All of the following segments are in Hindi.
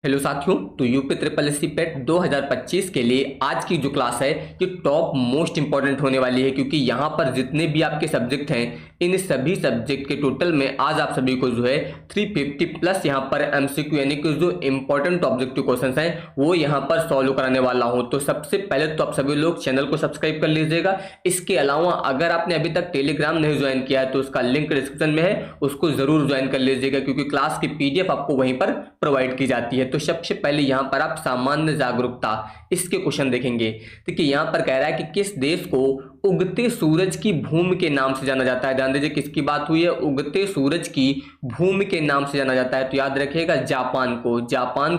हेलो साथियों। तो यूपी ट्रिपल एस सी पेट 2025 के लिए आज की जो क्लास है ये टॉप मोस्ट इंपॉर्टेंट होने वाली है, क्योंकि यहाँ पर जितने भी आपके सब्जेक्ट हैं इन सभी सब्जेक्ट के टोटल में आज आप सभी को जो है 350 प्लस यहाँ पर एमसीक्यू यानी कि जो इंपॉर्टेंट ऑब्जेक्टिव क्वेश्चंस हैं वो यहाँ पर सॉल्व कराने वाला हूँ। तो सबसे पहले तो आप सभी लोग चैनल को सब्सक्राइब कर लीजिएगा। इसके अलावा अगर आपने अभी तक टेलीग्राम नहीं ज्वाइन किया है तो उसका लिंक डिस्क्रिप्शन में है, उसको जरूर ज्वाइन कर लीजिएगा, क्योंकि क्लास की पीडीएफ आपको वहीं पर प्रोवाइड की जाती है। तो सबसे पहले यहां पर आप सामान्य जागरूकता इसके क्वेश्चन देखेंगे। देखिए यहां पर कह रहा है कि किस देश को उगते सूरज की भूमि के नाम से जाना जाता है। ध्यान दीजिए किसकी बात हुई है, उगते सूरज की भूमि के नाम से जाना जाता है। तो याद रखिएगा जापान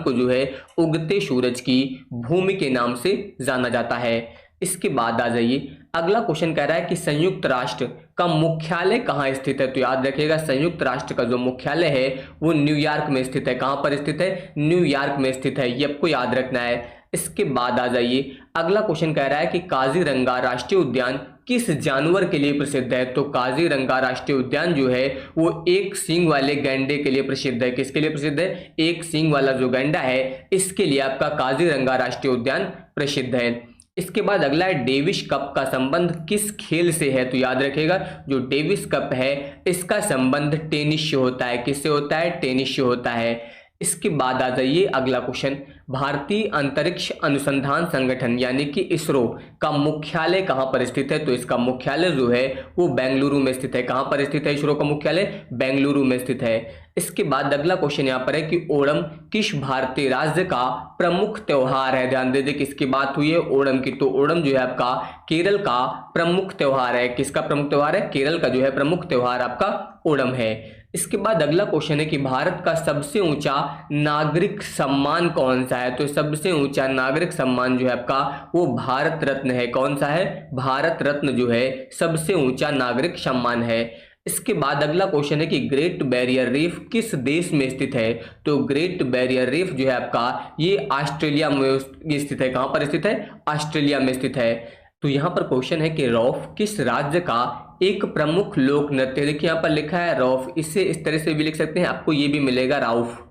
को जो है उगते सूरज की भूमि के नाम से जाना जाता है। इसके बाद आ जाइए, अगला क्वेश्चन कह रहा है कि संयुक्त राष्ट्र का मुख्यालय कहाँ स्थित है। तो याद रखिएगा संयुक्त राष्ट्र का जो मुख्यालय है वो न्यूयॉर्क में स्थित है। कहां पर स्थित है? न्यूयॉर्क में स्थित है, ये आपको याद रखना है। इसके बाद आ जाइए, अगला क्वेश्चन कह रहा है कि काजीरंगा राष्ट्रीय उद्यान किस जानवर के लिए प्रसिद्ध है। तो काजीरंगा राष्ट्रीय उद्यान जो है वो एक सींग वाले गैंडे के लिए प्रसिद्ध है। किसके लिए प्रसिद्ध है? एक सींग वाला जो गैंडा है इसके लिए आपका काजीरंगा राष्ट्रीय उद्यान प्रसिद्ध है। इसके बाद अगला है डेविस कप का संबंध किस खेल से है। तो याद रखिएगा जो डेविस कप है इसका संबंध टेनिस से होता है। किससे होता है? टेनिस से होता है। इसके बाद आ जाइए, अगला क्वेश्चन, भारतीय अंतरिक्ष अनुसंधान संगठन यानी कि इसरो का मुख्यालय कहां पर स्थित है। तो इसका मुख्यालय जो है वो बेंगलुरु में स्थित है। कहां पर स्थित है इसरो का मुख्यालय? बेंगलुरु में स्थित है। इसके बाद अगला क्वेश्चन यहां पर है कि ओणम किस भारतीय राज्य का प्रमुख त्योहार है। ध्यान दीजिए किसकी बात हुई है? ओणम की। तो ओणम जो है आपका केरल का प्रमुख त्योहार है। किसका प्रमुख त्योहार है? केरल का जो है प्रमुख त्योहार आपका ओणम है। इसके बाद अगला क्वेश्चन है कि भारत का सबसे ऊंचा नागरिक सम्मान कौन सा है। तो सबसे ऊंचा नागरिक सम्मान जो है आपका वो भारत रत्न है। कौन सा है? भारत रत्न जो है सबसे ऊंचा नागरिक सम्मान है। इसके बाद अगला क्वेश्चन है कि ग्रेट बैरियर रीफ किस देश में स्थित है। तो ग्रेट बैरियर रीफ जो है आपका ये ऑस्ट्रेलिया में स्थित है। कहां पर स्थित है? ऑस्ट्रेलिया में स्थित है। तो यहां पर क्वेश्चन है कि रॉफ किस राज्य का एक प्रमुख लोक नृत्य। देखिए यहां पर लिखा है रॉफ, इससे इस तरह से भी लिख सकते हैं, आपको ये भी मिलेगा राउफ।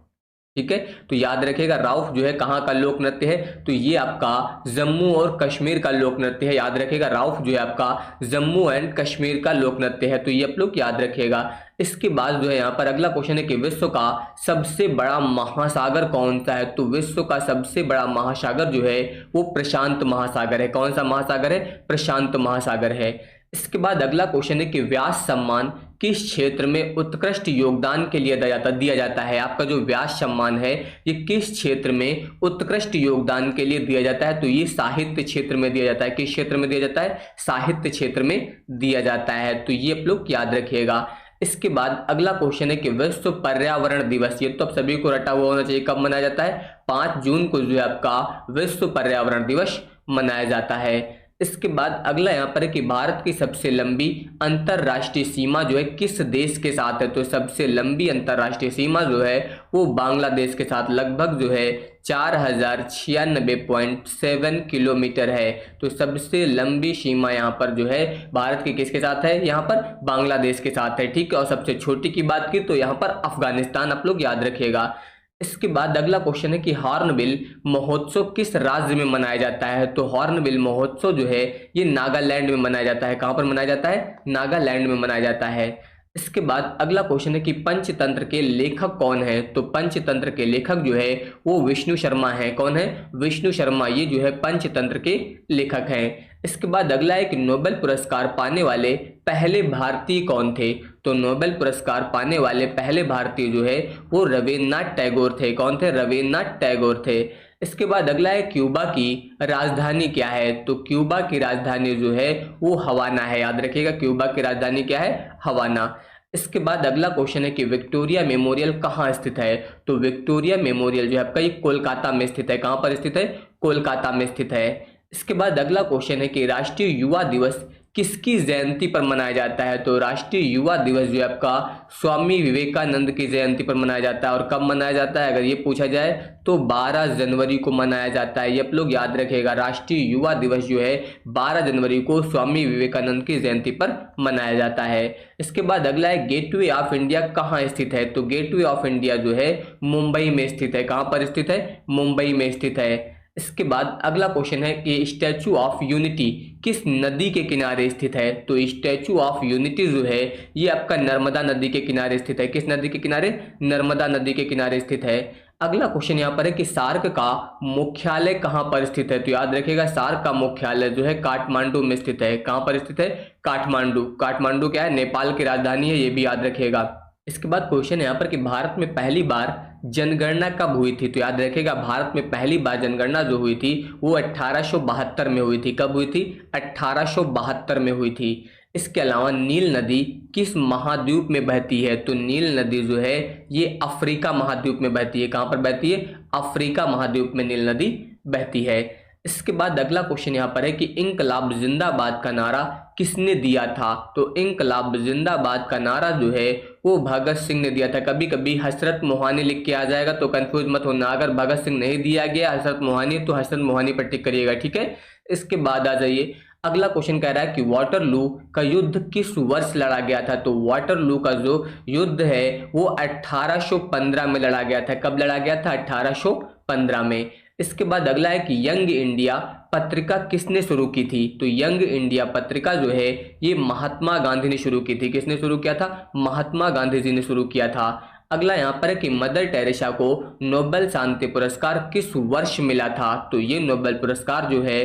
ठीक है, तो याद रखिएगा राउफ जो है कहाँ का लोक नृत्य है। तो ये आपका जम्मू और कश्मीर का लोक नृत्य है। याद रखिएगा राउफ जो है आपका जम्मू एंड कश्मीर का लोक नृत्य है। तो ये आप लोग याद रखिएगा। इसके बाद जो है यहाँ पर अगला क्वेश्चन है कि विश्व का सबसे बड़ा महासागर कौन सा है। तो विश्व का सबसे बड़ा महासागर जो है वो प्रशांत महासागर है। कौन सा महासागर है? प्रशांत महासागर है। इसके बाद अगला क्वेश्चन है कि व्यास सम्मान किस क्षेत्र में उत्कृष्ट योगदान के लिए दिया जाता है। आपका जो व्यास सम्मान है ये किस क्षेत्र में उत्कृष्ट योगदान के लिए दिया जाता है। तो ये साहित्य क्षेत्र में दिया जाता है। किस क्षेत्र में दिया जाता है? साहित्य क्षेत्र में दिया जाता है। तो ये आप लोग याद रखिएगा। इसके बाद अगला क्वेश्चन है कि विश्व पर्यावरण दिवस, ये तो आप सभी को रटा हुआ होना चाहिए, कब मनाया जाता है? 5 जून को जो है आपका विश्व पर्यावरण दिवस मनाया जाता है। इसके बाद अगला यहाँ पर है कि भारत की सबसे लंबी अंतरराष्ट्रीय सीमा जो है किस देश के साथ है। तो सबसे लंबी अंतरराष्ट्रीय सीमा जो है वो बांग्लादेश के साथ लगभग जो है 4096.7 किलोमीटर है। तो सबसे लंबी सीमा यहाँ पर जो है भारत की किसके साथ है? यहाँ पर बांग्लादेश के साथ है। ठीक है, और सबसे छोटी की बात की तो यहाँ पर अफगानिस्तान, आप लोग याद रखिएगा। इसके बाद अगला क्वेश्चन है कि हॉर्नबिल महोत्सव किस राज्य में मनाया जाता है। तो हॉर्नबिल महोत्सव जो है ये नागालैंड में मनाया जाता है। कहां पर मनाया जाता है? नागालैंड में मनाया जाता है। इसके बाद अगला क्वेश्चन है कि पंचतंत्र के लेखक कौन है। तो पंचतंत्र के लेखक जो है वो विष्णु शर्मा है। कौन है? विष्णु शर्मा, ये जो है पंचतंत्र के लेखक हैं। इसके बाद अगला है कि नोबेल पुरस्कार पाने वाले पहले भारतीय कौन थे। तो नोबेल पुरस्कार पाने वाले पहले भारतीय जो है वो रविन्द्रनाथ टैगोर थे। कौन थे? रविन्द्रनाथ टैगोर थे। इसके बाद अगला है क्यूबा की राजधानी क्या है। तो क्यूबा की राजधानी जो है वो हवाना है। याद रखिएगा क्यूबा की राजधानी क्या है? हवाना। इसके बाद अगला क्वेश्चन है कि विक्टोरिया मेमोरियल कहाँ स्थित है। तो विक्टोरिया मेमोरियल जो है आपका ये कोलकाता में स्थित है। कहाँ पर स्थित है? कोलकाता में स्थित है। इसके बाद अगला क्वेश्चन है कि राष्ट्रीय युवा दिवस किसकी जयंती पर मनाया जाता है? तो राष्ट्रीय युवा दिवस जो है आपका स्वामी विवेकानंद की जयंती पर मनाया जाता है। और कब मनाया जाता है अगर ये पूछा जाए तो 12 जनवरी को मनाया जाता है। ये आप लोग याद रखिएगा, राष्ट्रीय युवा दिवस जो है 12 जनवरी को स्वामी विवेकानंद की जयंती पर मनाया जाता है। इसके बाद अगला है गेटवे ऑफ इंडिया कहाँ स्थित है? तो गेटवे ऑफ इंडिया जो है मुंबई में स्थित है। कहाँ पर स्थित है? मुंबई में स्थित है। इसके बाद अगला क्वेश्चन है कि स्टैचू ऑफ यूनिटी किस नदी के किनारे स्थित है? तो स्टैचू ऑफ यूनिटी जो है ये आपका नर्मदा नदी के किनारे स्थित है। किस नदी के किनारे? नर्मदा नदी के किनारे स्थित है। अगला क्वेश्चन यहाँ पर है कि सार्क का मुख्यालय कहाँ पर स्थित है? तो याद रखिएगा, सार्क का मुख्यालय जो है काठमांडू में स्थित है। कहाँ पर स्थित है? काठमांडू। काठमांडू क्या है? नेपाल की राजधानी है, ये भी याद रखिएगा। इसके बाद क्वेश्चन है यहाँ पर कि भारत में पहली बार जनगणना कब हुई थी? तो याद रखिएगा, भारत में पहली बार जनगणना जो हुई थी वो 1872 में हुई थी। कब हुई थी? 1872 में हुई थी। इसके अलावा नील नदी किस महाद्वीप में बहती है? तो नील नदी जो है ये अफ्रीका महाद्वीप में बहती है। कहाँ पर बहती है? अफ्रीका महाद्वीप में नील नदी बहती है। इसके बाद अगला क्वेश्चन यहाँ पर है कि इंकलाब जिंदाबाद का नारा किसने दिया था? तो इंकलाब जिंदाबाद का नारा जो है वो भगत सिंह ने दिया था। कभी कभी हसरत मोहानी लिख के आ जाएगा तो कंफ्यूज मत होना, अगर भगत सिंह नहीं दिया गया हसरत मोहानी तो हसरत मोहानी पर टिक करिएगा, ठीक है। इसके बाद आ जाइए, अगला क्वेश्चन कह रहा है कि वाटरलू का युद्ध किस वर्ष लड़ा गया था? तो वाटरलू का जो युद्ध है वो 1815 में लड़ा गया था। कब लड़ा गया था? 1815 में। इसके बाद अगला है कि यंग इंडिया पत्रिका किसने शुरू की थी? तो यंग इंडिया पत्रिका जो है ये महात्मा गांधी ने शुरू की थी। किसने शुरू किया था? महात्मा गांधी जी ने शुरू किया था। अगला यहाँ पर है कि मदर टेरेसा को नोबेल शांति पुरस्कार किस वर्ष मिला था? तो ये नोबेल पुरस्कार जो है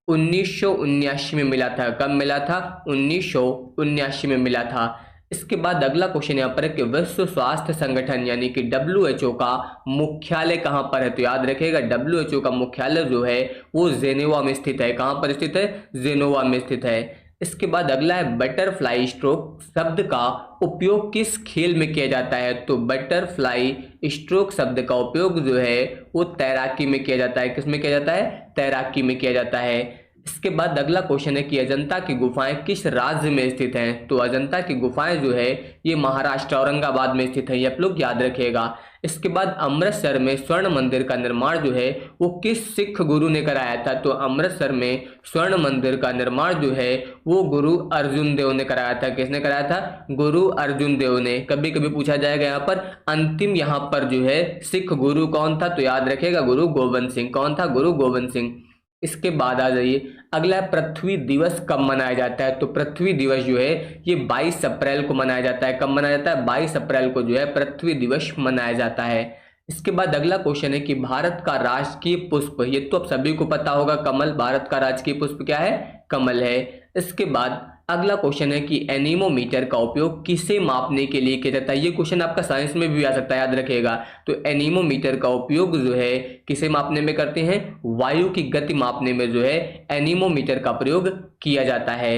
1979 में मिला था। कब मिला था? 1979 में मिला था। इसके बाद अगला क्वेश्चन यहाँ पर है कि विश्व स्वास्थ्य संगठन यानी कि WHO का मुख्यालय कहाँ पर है? तो याद रखिएगा, WHO का मुख्यालय जो है वो जेनेवा में स्थित है। कहाँ पर स्थित है? जेनेवा में स्थित है। इसके बाद अगला है बटरफ्लाई स्ट्रोक शब्द का उपयोग किस खेल में किया जाता है? तो बटरफ्लाई स्ट्रोक शब्द का उपयोग जो है वो तैराकी में किया जाता है। किस में किया जाता है? तैराकी में किया जाता है। इसके बाद अगला क्वेश्चन है कि अजंता की गुफाएं किस राज्य में स्थित हैं? तो अजंता की गुफाएं जो है ये महाराष्ट्र औरंगाबाद में स्थित है, ये आप लोग याद रखिएगा। इसके बाद अमृतसर में स्वर्ण मंदिर का निर्माण जो है वो किस सिख गुरु ने कराया था? तो अमृतसर में स्वर्ण मंदिर का निर्माण जो है वो गुरु अर्जुन देव ने कराया था। किसने कराया था? गुरु अर्जुन देव ने। कभी कभी पूछा जाएगा यहाँ पर अंतिम यहाँ पर जो है सिख गुरु कौन था? तो याद रखिएगा गुरु गोविंद सिंह। कौन था? गुरु गोविंद सिंह। इसके बाद आ जाइए, अगला है पृथ्वी दिवस कब मनाया जाता है? तो पृथ्वी दिवस जो है ये 22 अप्रैल को मनाया जाता है। कब मनाया जाता है? 22 अप्रैल को जो है पृथ्वी दिवस मनाया जाता है। इसके बाद अगला क्वेश्चन है कि भारत का राजकीय पुष्प, ये तो आप सभी को पता होगा, कमल। भारत का राजकीय पुष्प क्या है? कमल है। इसके बाद अगला क्वेश्चन है कि एनीमोमीटर का उपयोग किसे मापने के लिए किया जाता है? ये क्वेश्चन आपका साइंस में भी आ सकता है, याद रखिएगा। तो एनीमोमीटर का उपयोग जो है किसे मापने में करते हैं? वायु की गति मापने में जो है एनीमोमीटर का प्रयोग किया जाता है।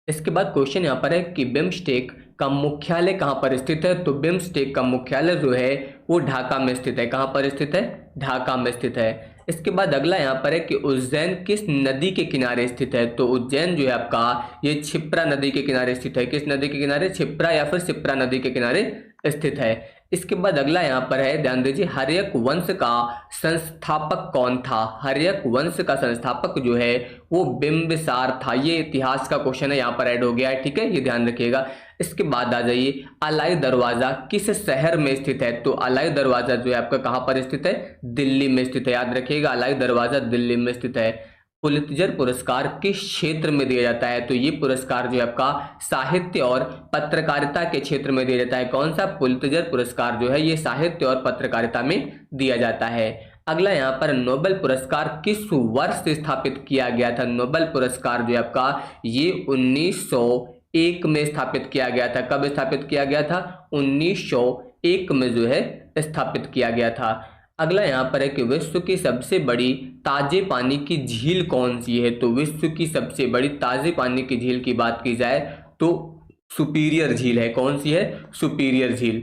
इसके बाद क्वेश्चन यहाँ पर है कि बिम्स्टेक का मुख्यालय कहाँ पर स्थित है? तो बिम्स्टेक का मुख्यालय जो है वो ढाका में स्थित है। कहाँ पर स्थित है? ढाका में स्थित है। इसके बाद अगला यहाँ पर है कि उज्जैन किस नदी के किनारे स्थित है? तो उज्जैन जो है आपका ये क्षिप्रा नदी के किनारे स्थित है। किस नदी के किनारे? क्षिप्रा या फिर शिप्रा नदी के किनारे स्थित है। इसके बाद अगला यहाँ पर है, ध्यान दीजिए, हर्यक वंश का संस्थापक कौन था? हर्यक वंश का संस्थापक जो है वो बिंबिसार था। ये इतिहास का क्वेश्चन है, यहाँ पर ऐड हो गया है, ठीक है, ये ध्यान रखिएगा। इसके बाद आ जाइए, अलाई दरवाजा किस शहर में स्थित है? तो अलाई दरवाजा जो है आपका कहाँ पर स्थित है? दिल्ली में स्थित है। याद रखिएगा, अलाई दरवाजा दिल्ली में स्थित है। पुलित्जर पुरस्कार किस क्षेत्र में दिया जाता है? तो ये पुरस्कार जो है आपका साहित्य और पत्रकारिता के क्षेत्र में दिया जाता है। कौन सा? पुलित्जर पुरस्कार जो है ये साहित्य और पत्रकारिता में दिया जाता है। अगला यहाँ पर नोबेल पुरस्कार किस वर्ष से स्थापित किया गया था? नोबेल पुरस्कार जो है आपका ये 1901 में स्थापित किया गया था। कब स्थापित किया गया था? 1901 में जो है स्थापित किया गया था। अगला यहाँ पर है कि विश्व की सबसे बड़ी ताजे पानी की झील कौन सी है? तो विश्व की सबसे बड़ी ताजे पानी की झील की बात की जाए तो सुपीरियर झील है। कौन सी है? सुपीरियर झील।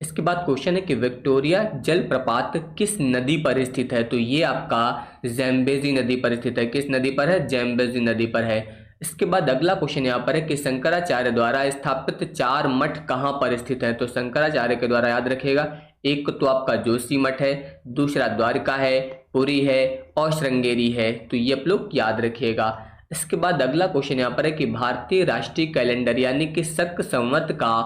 इसके बाद क्वेश्चन है कि विक्टोरिया जलप्रपात किस नदी पर स्थित है? तो ये आपका ज़ैम्बेज़ी नदी पर स्थित है। किस नदी पर है? ज़ैम्बेज़ी नदी पर है। इसके बाद अगला क्वेश्चन यहाँ पर है कि शंकराचार्य द्वारा स्थापित 4 मठ कहाँ पर स्थित है। तो शंकराचार्य के द्वारा याद रखिएगा, एक तो आपका जोशी मठ है, दूसरा द्वारका है, पुरी है और श्रृंगेरी है। तो ये आप लोग याद रखिएगा। इसके बाद अगला क्वेश्चन यहाँ पर है कि भारतीय राष्ट्रीय कैलेंडर यानी कि शक संवत का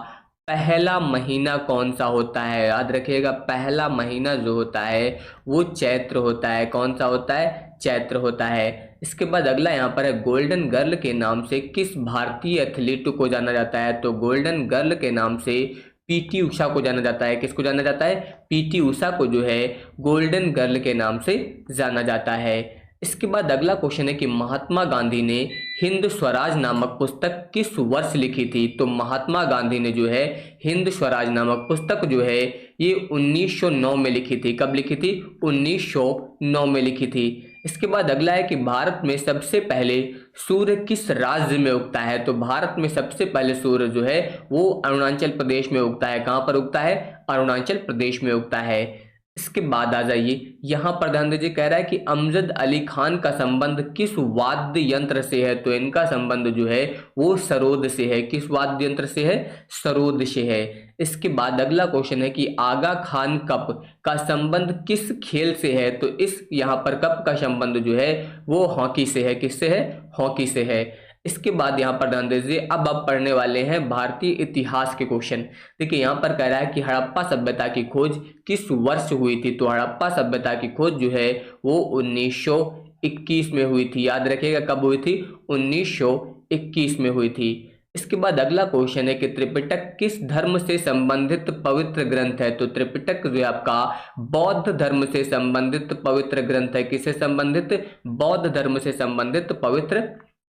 पहला महीना कौन सा होता है। याद रखिएगा, पहला महीना जो होता है वो चैत्र होता है। कौन सा होता है? चैत्र होता है। इसके बाद अगला यहाँ पर है गोल्डन गर्ल के नाम से किस भारतीय एथलीट को जाना जाता है। तो गोल्डन गर्ल के नाम से पीटी उषा को जाना जाता है। किसको जाना जाता है? पीटी उषा को जो है गोल्डन गर्ल के नाम से जाना जाता है। इसके बाद अगला क्वेश्चन है कि महात्मा गांधी ने हिंद स्वराज नामक पुस्तक किस वर्ष लिखी थी। तो महात्मा गांधी ने जो है हिंद स्वराज नामक पुस्तक जो है ये 1909 में लिखी थी। कब लिखी थी? 1909 में लिखी थी। इसके बाद अगला है कि भारत में सबसे पहले सूर्य किस राज्य में उगता है। तो भारत में सबसे पहले सूर्य जो है वो अरुणाचल प्रदेश में उगता है। कहाँ पर उगता है? अरुणाचल प्रदेश में उगता है। इसके बाद आ जाइए, यहाँ पर ध्यान दीजिए, कह रहा है कि अमजद अली खान का संबंध किस वाद्य यंत्र से है। तो इनका संबंध जो है वो सरोद से है। किस वाद्य यंत्र से है? सरोद से है। इसके बाद अगला क्वेश्चन है कि आगा खान कप का संबंध किस खेल से है। तो इस यहाँ पर कप का संबंध जो है वो हॉकी से है। किससे है? हॉकी से है। इसके बाद यहाँ पर ध्यान दीजिए, अब आप पढ़ने वाले हैं भारतीय इतिहास के क्वेश्चन। देखिए यहाँ पर कह रहा है कि हड़प्पा सभ्यता की खोज किस वर्ष हुई थी। तो हड़प्पा सभ्यता की खोज जो है वो 1921 में हुई थी। याद रखिएगा, कब हुई थी? 1921 में हुई थी। इसके बाद अगला क्वेश्चन है कि त्रिपिटक किस धर्म से संबंधित पवित्र ग्रंथ है। तो त्रिपिटक जो है आपका बौद्ध धर्म से संबंधित पवित्र ग्रंथ है। किससे संबंधित? बौद्ध धर्म से संबंधित पवित्र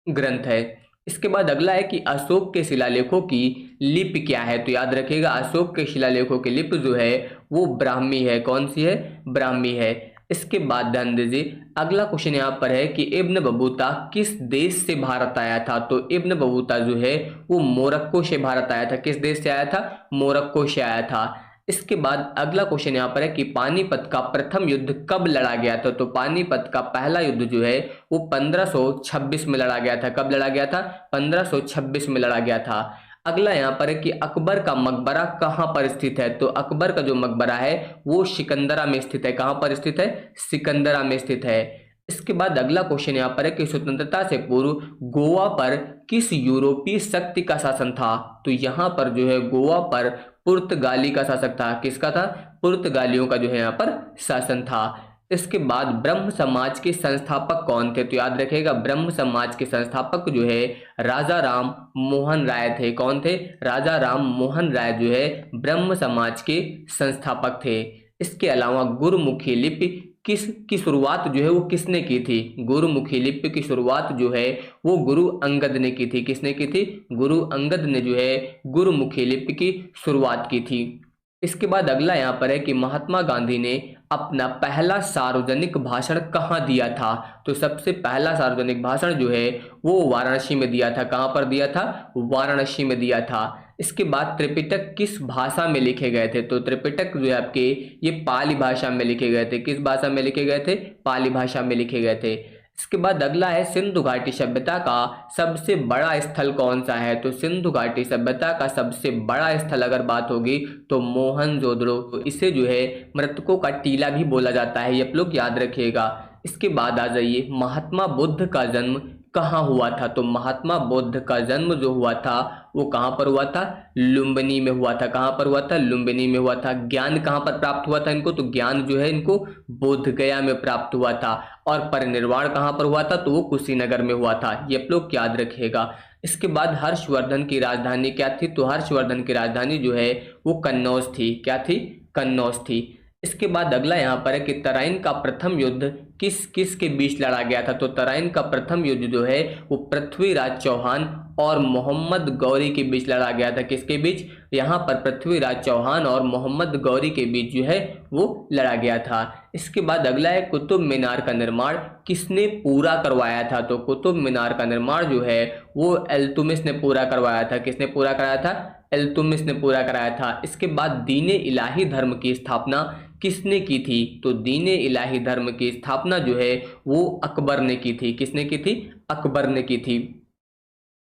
ग्रंथ है। इसके बाद अगला है कि अशोक के शिलालेखों की लिपि क्या है। तो याद रखिएगा, अशोक के शिलालेखों की लिपि जो है वो ब्राह्मी है। कौन सी है? ब्राह्मी है। इसके बाद ध्यान दीजिए, अगला क्वेश्चन यहाँ पर है कि इब्न बतूता किस देश से भारत आया था। तो इब्न बतूता जो है वो मोरक्को से भारत आया था। किस देश से आया था? मोरक्को से आया था। इसके बाद अगला क्वेश्चन यहाँ पर है कि पानीपत का प्रथम युद्ध कब लड़ा गया था। तो पानीपत का पहला युद्ध जो है वो 1526 में लड़ा गया था। कब लड़ा गया था? 1526 में लड़ा गया था। अगला यहाँ पर है कि अकबर का मकबरा कहाँ पर स्थित है। तो अकबर का जो मकबरा है वो सिकंदरा में स्थित है। कहाँ पर स्थित है? सिकंदरा में स्थित है। इसके बाद अगला क्वेश्चन यहाँ पर है कि स्वतंत्रता से पूर्व गोवा पर किस यूरोपीय शक्ति का शासन था। तो यहाँ पर जो है गोवा पर पुर्तगाली का शासक था। किसका था? पुर्तगालियों का जो है यहाँ पर शासन था। इसके बाद ब्रह्म समाज के संस्थापक कौन थे। तो याद रखिएगा, ब्रह्म समाज के संस्थापक जो है राजा राम मोहन राय थे। कौन थे? राजा राम मोहन राय जो है ब्रह्म समाज के संस्थापक थे। इसके अलावा गुरुमुखी लिपि की शुरुआत जो है वो किसने की थी। गुरुमुखी लिपि की शुरुआत जो है वो गुरु अंगद ने की थी। किसने की थी। गुरु अंगद ने जो है गुरुमुखी लिपि की शुरुआत की थी। इसके बाद अगला यहाँ पर है कि महात्मा गांधी ने अपना पहला सार्वजनिक भाषण कहाँ दिया था। तो सबसे पहला सार्वजनिक भाषण जो है वो वाराणसी में दिया था। कहाँ पर दिया था। वाराणसी में दिया था। इसके बाद त्रिपिटक किस भाषा में लिखे गए थे। तो त्रिपिटक जो है आपके ये पाली भाषा में लिखे गए थे। किस भाषा में लिखे गए थे। पाली भाषा में लिखे गए थे। इसके बाद अगला है सिंधु घाटी सभ्यता का सबसे बड़ा स्थल कौन सा है। तो सिंधु घाटी सभ्यता का सबसे बड़ा स्थल अगर बात होगी तो मोहनजोदड़ो। तो इसे जो है मृतकों का टीला भी बोला जाता है। ये आप लोग याद रखिएगा। इसके बाद आ जाइए, महात्मा बुद्ध का जन्म कहाँ हुआ था। तो महात्मा बुद्ध का जन्म जो हुआ था वो कहाँ पर हुआ था। लुम्बिनी में हुआ था। कहाँ पर हुआ था। लुम्बिनी में हुआ था। ज्ञान कहाँ पर प्राप्त हुआ था इनको। तो ज्ञान जो है इनको बोध गया में प्राप्त हुआ था। और परिनिर्वाण कहाँ पर हुआ था। तो वो कुशीनगर में हुआ था। ये आप लोग याद रखिएगा। इसके बाद हर्षवर्धन की राजधानी क्या थी। तो हर्षवर्धन की राजधानी जो है वो कन्नौज थी। क्या थी। कन्नौज थी। इसके बाद अगला यहाँ पर है कि तराइन का प्रथम युद्ध किस किस के बीच लड़ा गया था। तो तराइन का प्रथम युद्ध जो है वो पृथ्वीराज चौहान और मोहम्मद गौरी के बीच लड़ा गया था। किसके बीच। यहाँ पर पृथ्वीराज चौहान और मोहम्मद गौरी के बीच जो है वो लड़ा गया था। इसके बाद अगला है कुतुब मीनार का निर्माण किसने पूरा करवाया था। तो कुतुब मीनार का निर्माण जो है वो इल्तुतमिश ने पूरा करवाया था। किसने पूरा कराया था। इल्तुतमिश ने पूरा कराया था। इसके बाद दीन इलाही धर्म की स्थापना किसने की थी। तो दीन इलाही धर्म की स्थापना जो है वो अकबर ने की थी। किसने की थी। अकबर ने की थी।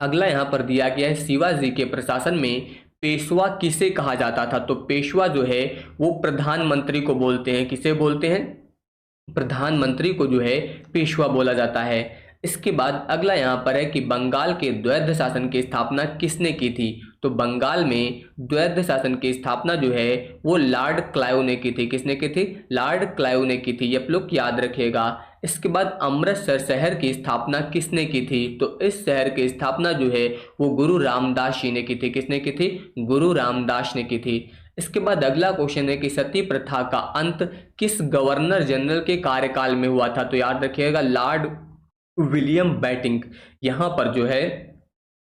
अगला यहाँ पर दिया गया है शिवाजी के प्रशासन में पेशवा किसे कहा जाता था। तो पेशवा जो है वो प्रधानमंत्री को बोलते हैं। किसे बोलते हैं? प्रधानमंत्री को जो है पेशवा बोला जाता है। इसके बाद अगला यहाँ पर है कि बंगाल के द्वैध शासन की स्थापना किसने की थी। तो बंगाल में द्वैध शासन की स्थापना जो है वो लॉर्ड क्लाइव ने की थी। किसने की थी? लॉर्ड क्लाइव ने की थी, ये आप लोग याद रखिएगा। इसके बाद अमृतसर शहर की स्थापना किसने की थी। तो इस शहर की स्थापना जो है वो गुरु रामदास जी ने की थी। किसने की थी? गुरु रामदास ने की थी। इसके बाद अगला क्वेश्चन है कि सती प्रथा का अंत किस गवर्नर जनरल के कार्यकाल में हुआ था। तो याद रखिएगा लॉर्ड विलियम बेटिंक। यहाँ पर जो है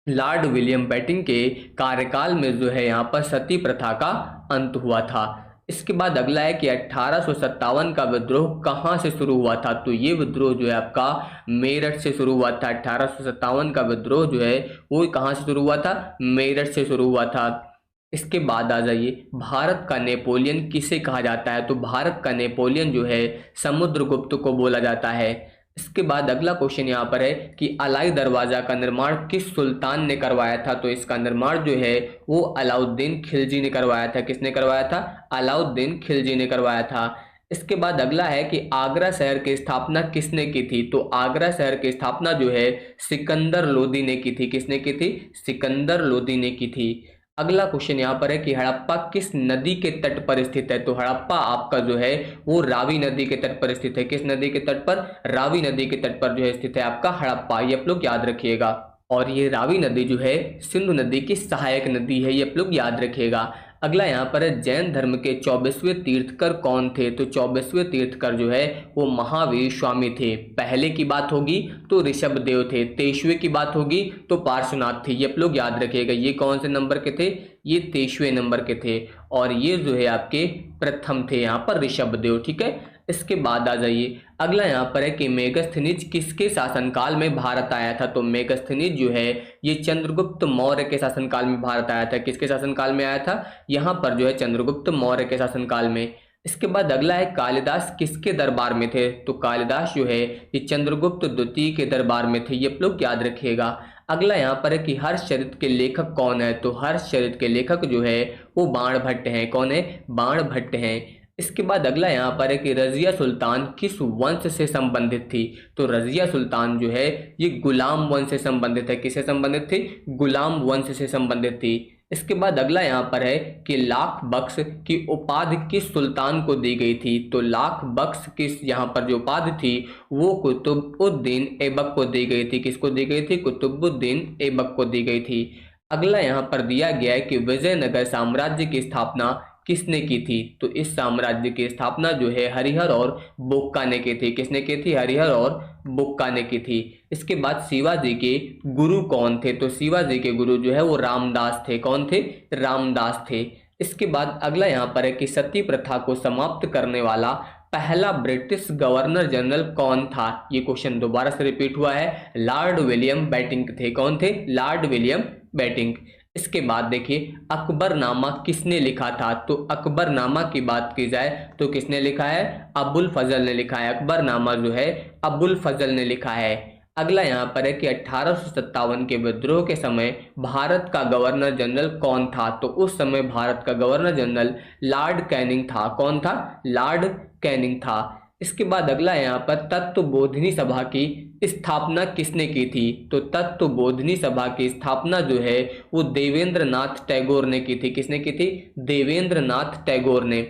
लॉर्ड विलियम बेटिंक के कार्यकाल में जो है यहाँ पर सती प्रथा का अंत हुआ था। इसके बाद अगला है कि 1857 का विद्रोह कहाँ से शुरू हुआ था। तो ये विद्रोह जो है आपका मेरठ से शुरू हुआ था। 1857 का विद्रोह जो है वो कहाँ से शुरू हुआ था? मेरठ से शुरू हुआ था। इसके बाद आ जाइए, भारत का नेपोलियन किसे कहा जाता है। तो भारत का नेपोलियन जो है समुद्रगुप्त को बोला जाता है। इसके बाद अगला क्वेश्चन यहाँ पर है कि अलाई दरवाजा का निर्माण किस सुल्तान ने करवाया था। तो इसका निर्माण जो है वो अलाउद्दीन खिलजी ने करवाया था। किसने करवाया था? अलाउद्दीन खिलजी ने करवाया था। इसके बाद अगला है कि आगरा शहर की स्थापना किसने की थी। तो आगरा शहर की स्थापना जो है सिकंदर लोदी ने की थी। किसने की थी? सिकंदर लोदी ने की थी। अगला क्वेश्चन यहाँ पर है कि हड़प्पा किस नदी के तट पर स्थित है। तो हड़प्पा आपका जो है वो रावी नदी के तट पर स्थित है। किस नदी के तट पर? रावी नदी के तट पर जो है स्थित है आपका हड़प्पा, ये आप लोग याद रखिएगा। और ये रावी नदी जो है सिंधु नदी की सहायक नदी है, ये आप लोग याद रखिएगा। अगला यहाँ पर है जैन धर्म के 24वें तीर्थकर कौन थे। तो 24वें तीर्थकर जो है वो महावीर स्वामी थे। पहले की बात होगी तो ऋषभ देव थे, 23वें की बात होगी तो पार्श्वनाथ थे, ये आप लोग याद रखिएगा। ये कौन से नंबर के थे? ये 23वें नंबर के थे। और ये जो है आपके प्रथम थे यहाँ पर ऋषभ देव, ठीक है। इसके बाद आ जाइए, अगला यहाँ पर है कि मेगस्थनीज किसके शासनकाल में भारत आया था। तो मेगस्थनीज जो है ये चंद्रगुप्त मौर्य के शासनकाल में भारत आया था। किसके शासनकाल में आया था? यहाँ पर जो है चंद्रगुप्त मौर्य के शासनकाल में। इसके बाद अगला है कालिदास किसके दरबार में थे। तो कालिदास जो है ये चंद्रगुप्त द्वितीय के दरबार में थे, ये आप लोग याद रखिएगा। अगला यहाँ पर है कि हर्षचरित के लेखक कौन है। तो हर्षचरित के लेखक जो है वो बाणभट्ट हैं। कौन है? बाणभट्ट हैं। इसके बाद अगला यहाँ पर है कि रजिया सुल्तान किस वंश से संबंधित थी। तो रजिया सुल्तान जो है ये गुलाम वंश से संबंधित है। किससे संबंधित थी? गुलाम वंश से संबंधित थी। इसके बाद अगला यहाँ पर है कि लाख बख्श की उपाधि किस सुल्तान को दी गई थी। तो लाख बख्श किस यहाँ पर जो उपाधि थी वो कुतुबुद्दीन ऐबक को दी गई थी। किसको दी गई थी? कुतुबुद्दीन ऐबक को दी गई थी। अगला यहाँ पर दिया गया है कि विजयनगर साम्राज्य की स्थापना किसने की थी। तो इस साम्राज्य की स्थापना जो है हरिहर और बुक्का ने की थी। किसने की थी? हरिहर और बुक्का ने की थी। इसके बाद शिवाजी के गुरु कौन थे। तो शिवाजी के गुरु जो है वो रामदास थे। कौन थे? रामदास थे। इसके बाद अगला यहाँ पर है कि सती प्रथा को समाप्त करने वाला पहला ब्रिटिश गवर्नर जनरल कौन था। ये क्वेश्चन दोबारा से रिपीट हुआ है, लॉर्ड विलियम बेटिंक थे। कौन थे? Lord William Bentinck. इसके बाद देखिए अकबरनामा किसने लिखा था। तो अकबरनामा की बात की जाए तो किसने लिखा है? अबुल फजल ने लिखा है। अकबरनामा जो है अबुल फजल ने लिखा है। अगला यहाँ पर है कि 1857 के विद्रोह के समय भारत का गवर्नर जनरल कौन था। तो उस समय भारत का गवर्नर जनरल लॉर्ड कैनिंग था। कौन था? लॉर्ड कैनिंग था। इसके बाद अगला यहाँ पर तत्वबोधिनी सभा की स्थापना किसने की थी। तो तत्वबोधिनी सभा की स्थापना जो है वो देवेंद्र नाथ टैगोर ने की थी। किसने की थी? देवेंद्र नाथ टैगोर ने।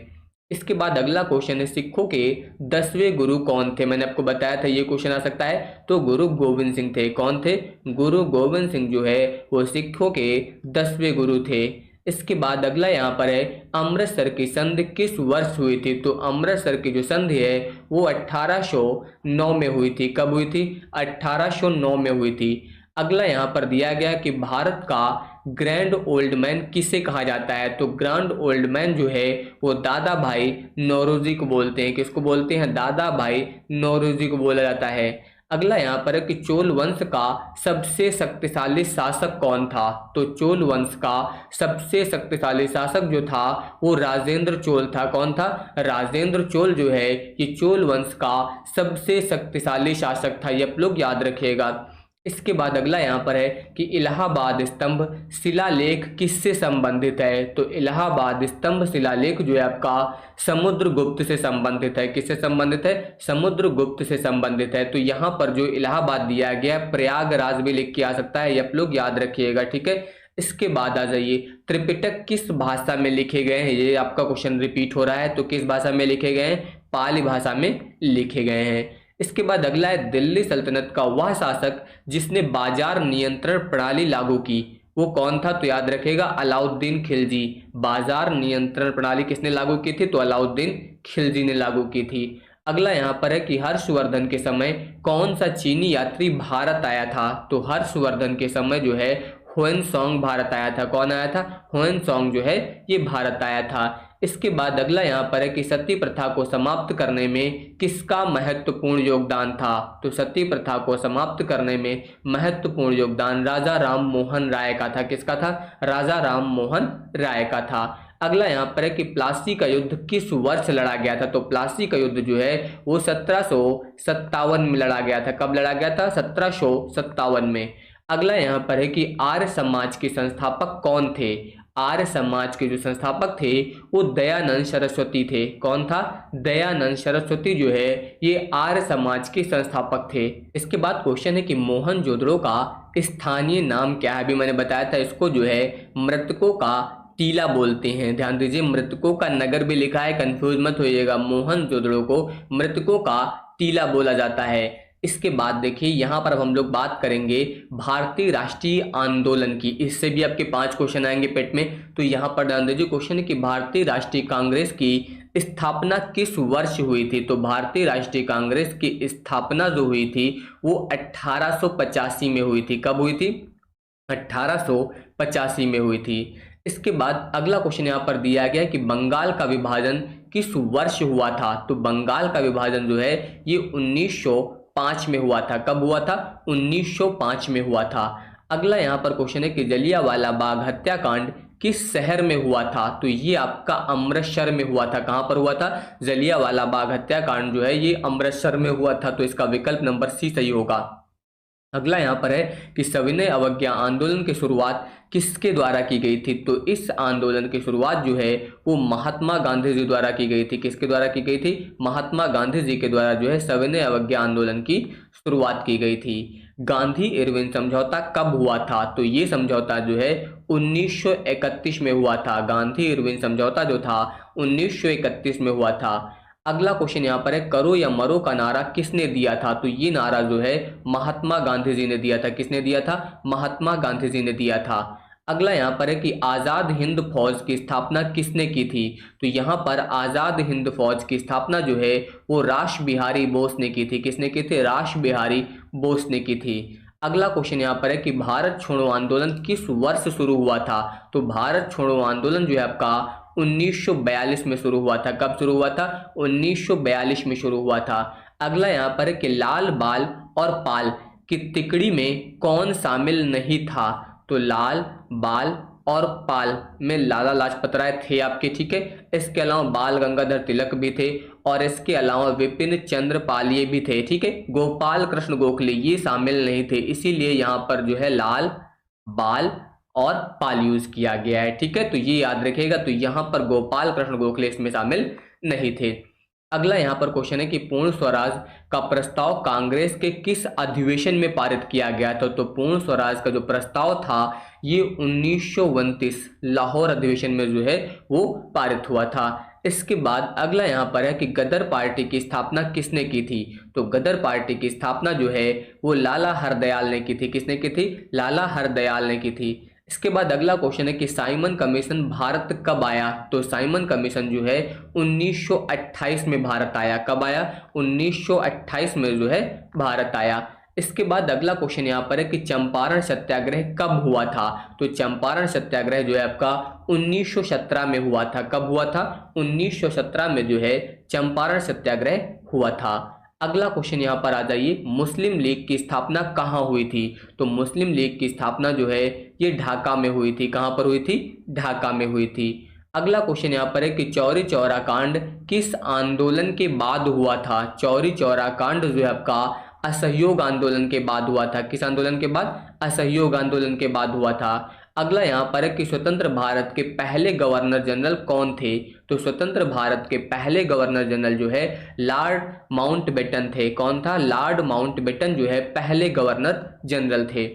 इसके बाद अगला क्वेश्चन है सिखों के 10वें गुरु कौन थे। मैंने आपको बताया था ये क्वेश्चन आ सकता है। तो गुरु गोविंद सिंह थे। कौन थे? गुरु गोविंद सिंह जो है वो सिखों के 10वें गुरु थे। इसके बाद अगला यहाँ पर है अमृतसर की संधि किस वर्ष हुई थी। तो अमृतसर की जो संधि है वो 1809 में हुई थी। कब हुई थी? 1809 में हुई थी। अगला यहाँ पर दिया गया कि भारत का ग्रैंड ओल्ड मैन किसे कहा जाता है। तो ग्रैंड ओल्ड मैन जो है वो दादा भाई नौरोजी को बोलते हैं। किसको बोलते हैं? दादा भाई नौरोजी को बोला जाता है। अगला यहाँ पर है कि चोल वंश का सबसे शक्तिशाली शासक कौन था। तो चोल वंश का सबसे शक्तिशाली शासक जो था वो राजेंद्र चोल था। कौन था? राजेंद्र चोल जो है ये चोल वंश का सबसे शक्तिशाली शासक था। ये आप लोग याद रखिएगा। इसके बाद अगला यहाँ पर है कि इलाहाबाद स्तंभ शिलालेख किससे संबंधित है। तो इलाहाबाद स्तंभ शिलालेख जो है आपका समुद्रगुप्त से संबंधित है। किससे संबंधित है? समुद्रगुप्त से संबंधित है। तो यहाँ पर जो इलाहाबाद दिया गया प्रयागराज भी लिख के आ सकता है, ये आप लोग याद रखिएगा, ठीक है। इसके बाद आ जाइए, त्रिपिटक किस भाषा में लिखे गए हैं? ये आपका क्वेश्चन रिपीट हो रहा है। तो किस भाषा में लिखे गए हैं? पाली भाषा में लिखे गए हैं। इसके बाद अगला है, दिल्ली सल्तनत का वह शासक जिसने बाजार नियंत्रण प्रणाली लागू की, वो कौन था? तो याद रखेगा अलाउद्दीन खिलजी। बाजार नियंत्रण प्रणाली किसने लागू की थी? तो अलाउद्दीन खिलजी ने लागू की थी। अगला यहाँ पर है कि हर्षवर्धन के समय कौन सा चीनी यात्री भारत आया था? तो हर्षवर्धन के समय जो है हुएनसांग भारत आया था। कौन आया था? हुएनसांग जो है ये भारत आया था। इसके बाद अगला यहाँ पर है कि सती प्रथा को समाप्त करने में किसका महत्वपूर्ण योगदान था? तो सती प्रथा को समाप्त करने में महत्वपूर्ण योगदान राजा राम मोहन राय का था। किसका था? राजा राम मोहन राय का था। अगला यहाँ पर है कि प्लासी का युद्ध किस वर्ष लड़ा गया था? तो प्लासी का युद्ध जो है वो 1757 में लड़ा गया था। कब लड़ा गया था? 1757 में। अगला यहाँ पर है कि आर्य समाज के संस्थापक कौन थे? आर्य समाज के जो संस्थापक थे वो दयानंद सरस्वती थे। कौन था? दयानंद सरस्वती जो है ये आर्य समाज के संस्थापक थे। इसके बाद क्वेश्चन है कि मोहनजोदड़ो का स्थानीय नाम क्या है? अभी मैंने बताया था, इसको जो है मृतकों का टीला बोलते हैं। ध्यान दीजिए, मृतकों का नगर भी लिखा है, कंफ्यूज मत होइएगा। मोहनजोदड़ो को मृतकों का टीला बोला जाता है। इसके बाद देखिए यहाँ पर अब हम लोग बात करेंगे भारतीय राष्ट्रीय आंदोलन की। इससे भी आपके 5 क्वेश्चन आएंगे पेट में। तो यहाँ पर ध्यान दीजिए, क्वेश्चन है कि भारतीय राष्ट्रीय कांग्रेस की स्थापना किस वर्ष हुई थी? तो भारतीय राष्ट्रीय कांग्रेस की स्थापना जो हुई थी वो 1885 में हुई थी। कब हुई थी? 1885 में हुई थी। इसके बाद अगला क्वेश्चन यहाँ पर दिया गया कि बंगाल का विभाजन किस वर्ष हुआ था? तो बंगाल का विभाजन जो है ये 1905 में हुआ था। कब हुआ था? 1905 में हुआ था। अगला यहाँ पर क्वेश्चन है कि जलियांवाला बाग हत्याकांड किस शहर में हुआ था? तो ये आपका अमृतसर में हुआ था। कहाँ पर हुआ था? जलियांवाला बाग हत्याकांड जो है ये अमृतसर में हुआ था। तो इसका विकल्प नंबर सी सही होगा। अगला यहाँ पर है कि सविनय अवज्ञा आंदोलन की शुरुआत किसके द्वारा की गई थी? तो इस आंदोलन की शुरुआत जो है वो महात्मा गांधी जी द्वारा की गई थी। किसके द्वारा की गई थी? महात्मा गांधी जी के द्वारा जो है सविनय अवज्ञा आंदोलन की शुरुआत की गई थी। गांधी इरविन समझौता कब हुआ था? तो ये समझौता जो है 1931 में हुआ था। गांधी इरविन समझौता जो था 1931 में हुआ था। अगला क्वेश्चन यहाँ पर है, करो या मरो का नारा किसने दिया था? तो ये नारा जो है महात्मा गांधी जी ने दिया था। किसने दिया था? महात्मा गांधी जी ने दिया था। अगला यहाँ पर है कि आज़ाद हिंद फौज की स्थापना किसने की थी? तो यहाँ पर आज़ाद हिंद फौज की स्थापना जो है वो रास बिहारी बोस ने की थी। किसने की थी? रास बिहारी बोस ने की थी। अगला क्वेश्चन यहाँ पर है कि भारत छोड़ो आंदोलन किस वर्ष शुरू हुआ था? तो भारत छोड़ो आंदोलन जो है आपका 1942 में शुरू हुआ था। कब शुरू हुआ था? 1942 में शुरू हुआ था। अगला यहाँ पर है कि लाल बाल और पाल की तिकड़ी में कौन शामिल नहीं था? तो लाल बाल और पाल में लाला लाजपत राय थे आपके, ठीक है। इसके अलावा बाल गंगाधर तिलक भी थे और इसके अलावा विपिन चंद्र पाल ये भी थे, ठीक है। गोपाल कृष्ण गोखले ये शामिल नहीं थे, इसीलिए यहाँ पर जो है लाल बाल और पाल यूज किया गया है, ठीक है। तो ये याद रखिएगा। तो यहाँ पर गोपाल कृष्ण गोखले इसमें शामिल नहीं थे। अगला यहाँ पर क्वेश्चन है कि पूर्ण स्वराज का प्रस्ताव कांग्रेस के किस अधिवेशन में पारित किया गया था? तो पूर्ण स्वराज का जो प्रस्ताव था ये 1929 लाहौर अधिवेशन में जो है वो पारित हुआ था। इसके बाद अगला यहाँ पर है कि गदर पार्टी की स्थापना किसने की थी? तो गदर पार्टी की स्थापना जो है वो लाला हरदयाल ने की थी। किसने की थी? लाला हरदयाल ने की थी। इसके बाद अगला क्वेश्चन है कि साइमन कमीशन भारत कब आया? तो साइमन कमीशन जो है 1928 में भारत आया। कब आया? 1928 में जो है भारत आया। इसके बाद अगला क्वेश्चन यहाँ पर है कि चंपारण सत्याग्रह कब हुआ था? तो चंपारण सत्याग्रह जो है आपका 1917 में हुआ था। कब हुआ था? 1917 में जो है चंपारण सत्याग्रह हुआ था। अगला क्वेश्चन यहाँ पर आ जाइए, मुस्लिम लीग की स्थापना कहाँ हुई थी? तो मुस्लिम लीग की स्थापना जो है ये ढाका में हुई थी। कहाँ पर हुई थी? ढाका में हुई थी। अगला क्वेश्चन यहाँ पर है कि चौरी चौरा कांड किस आंदोलन के बाद हुआ था? चौरी चौरा कांड जो है आपका असहयोग आंदोलन के बाद हुआ था। किस आंदोलन के बाद? असहयोग आंदोलन के बाद हुआ था। अगला यहाँ पर है कि स्वतंत्र भारत के पहले गवर्नर जनरल कौन थे? तो स्वतंत्र भारत के पहले गवर्नर जनरल जो है लॉर्ड माउंटबेटन थे। कौन था? लॉर्ड माउंटबेटन जो है पहले गवर्नर जनरल थे।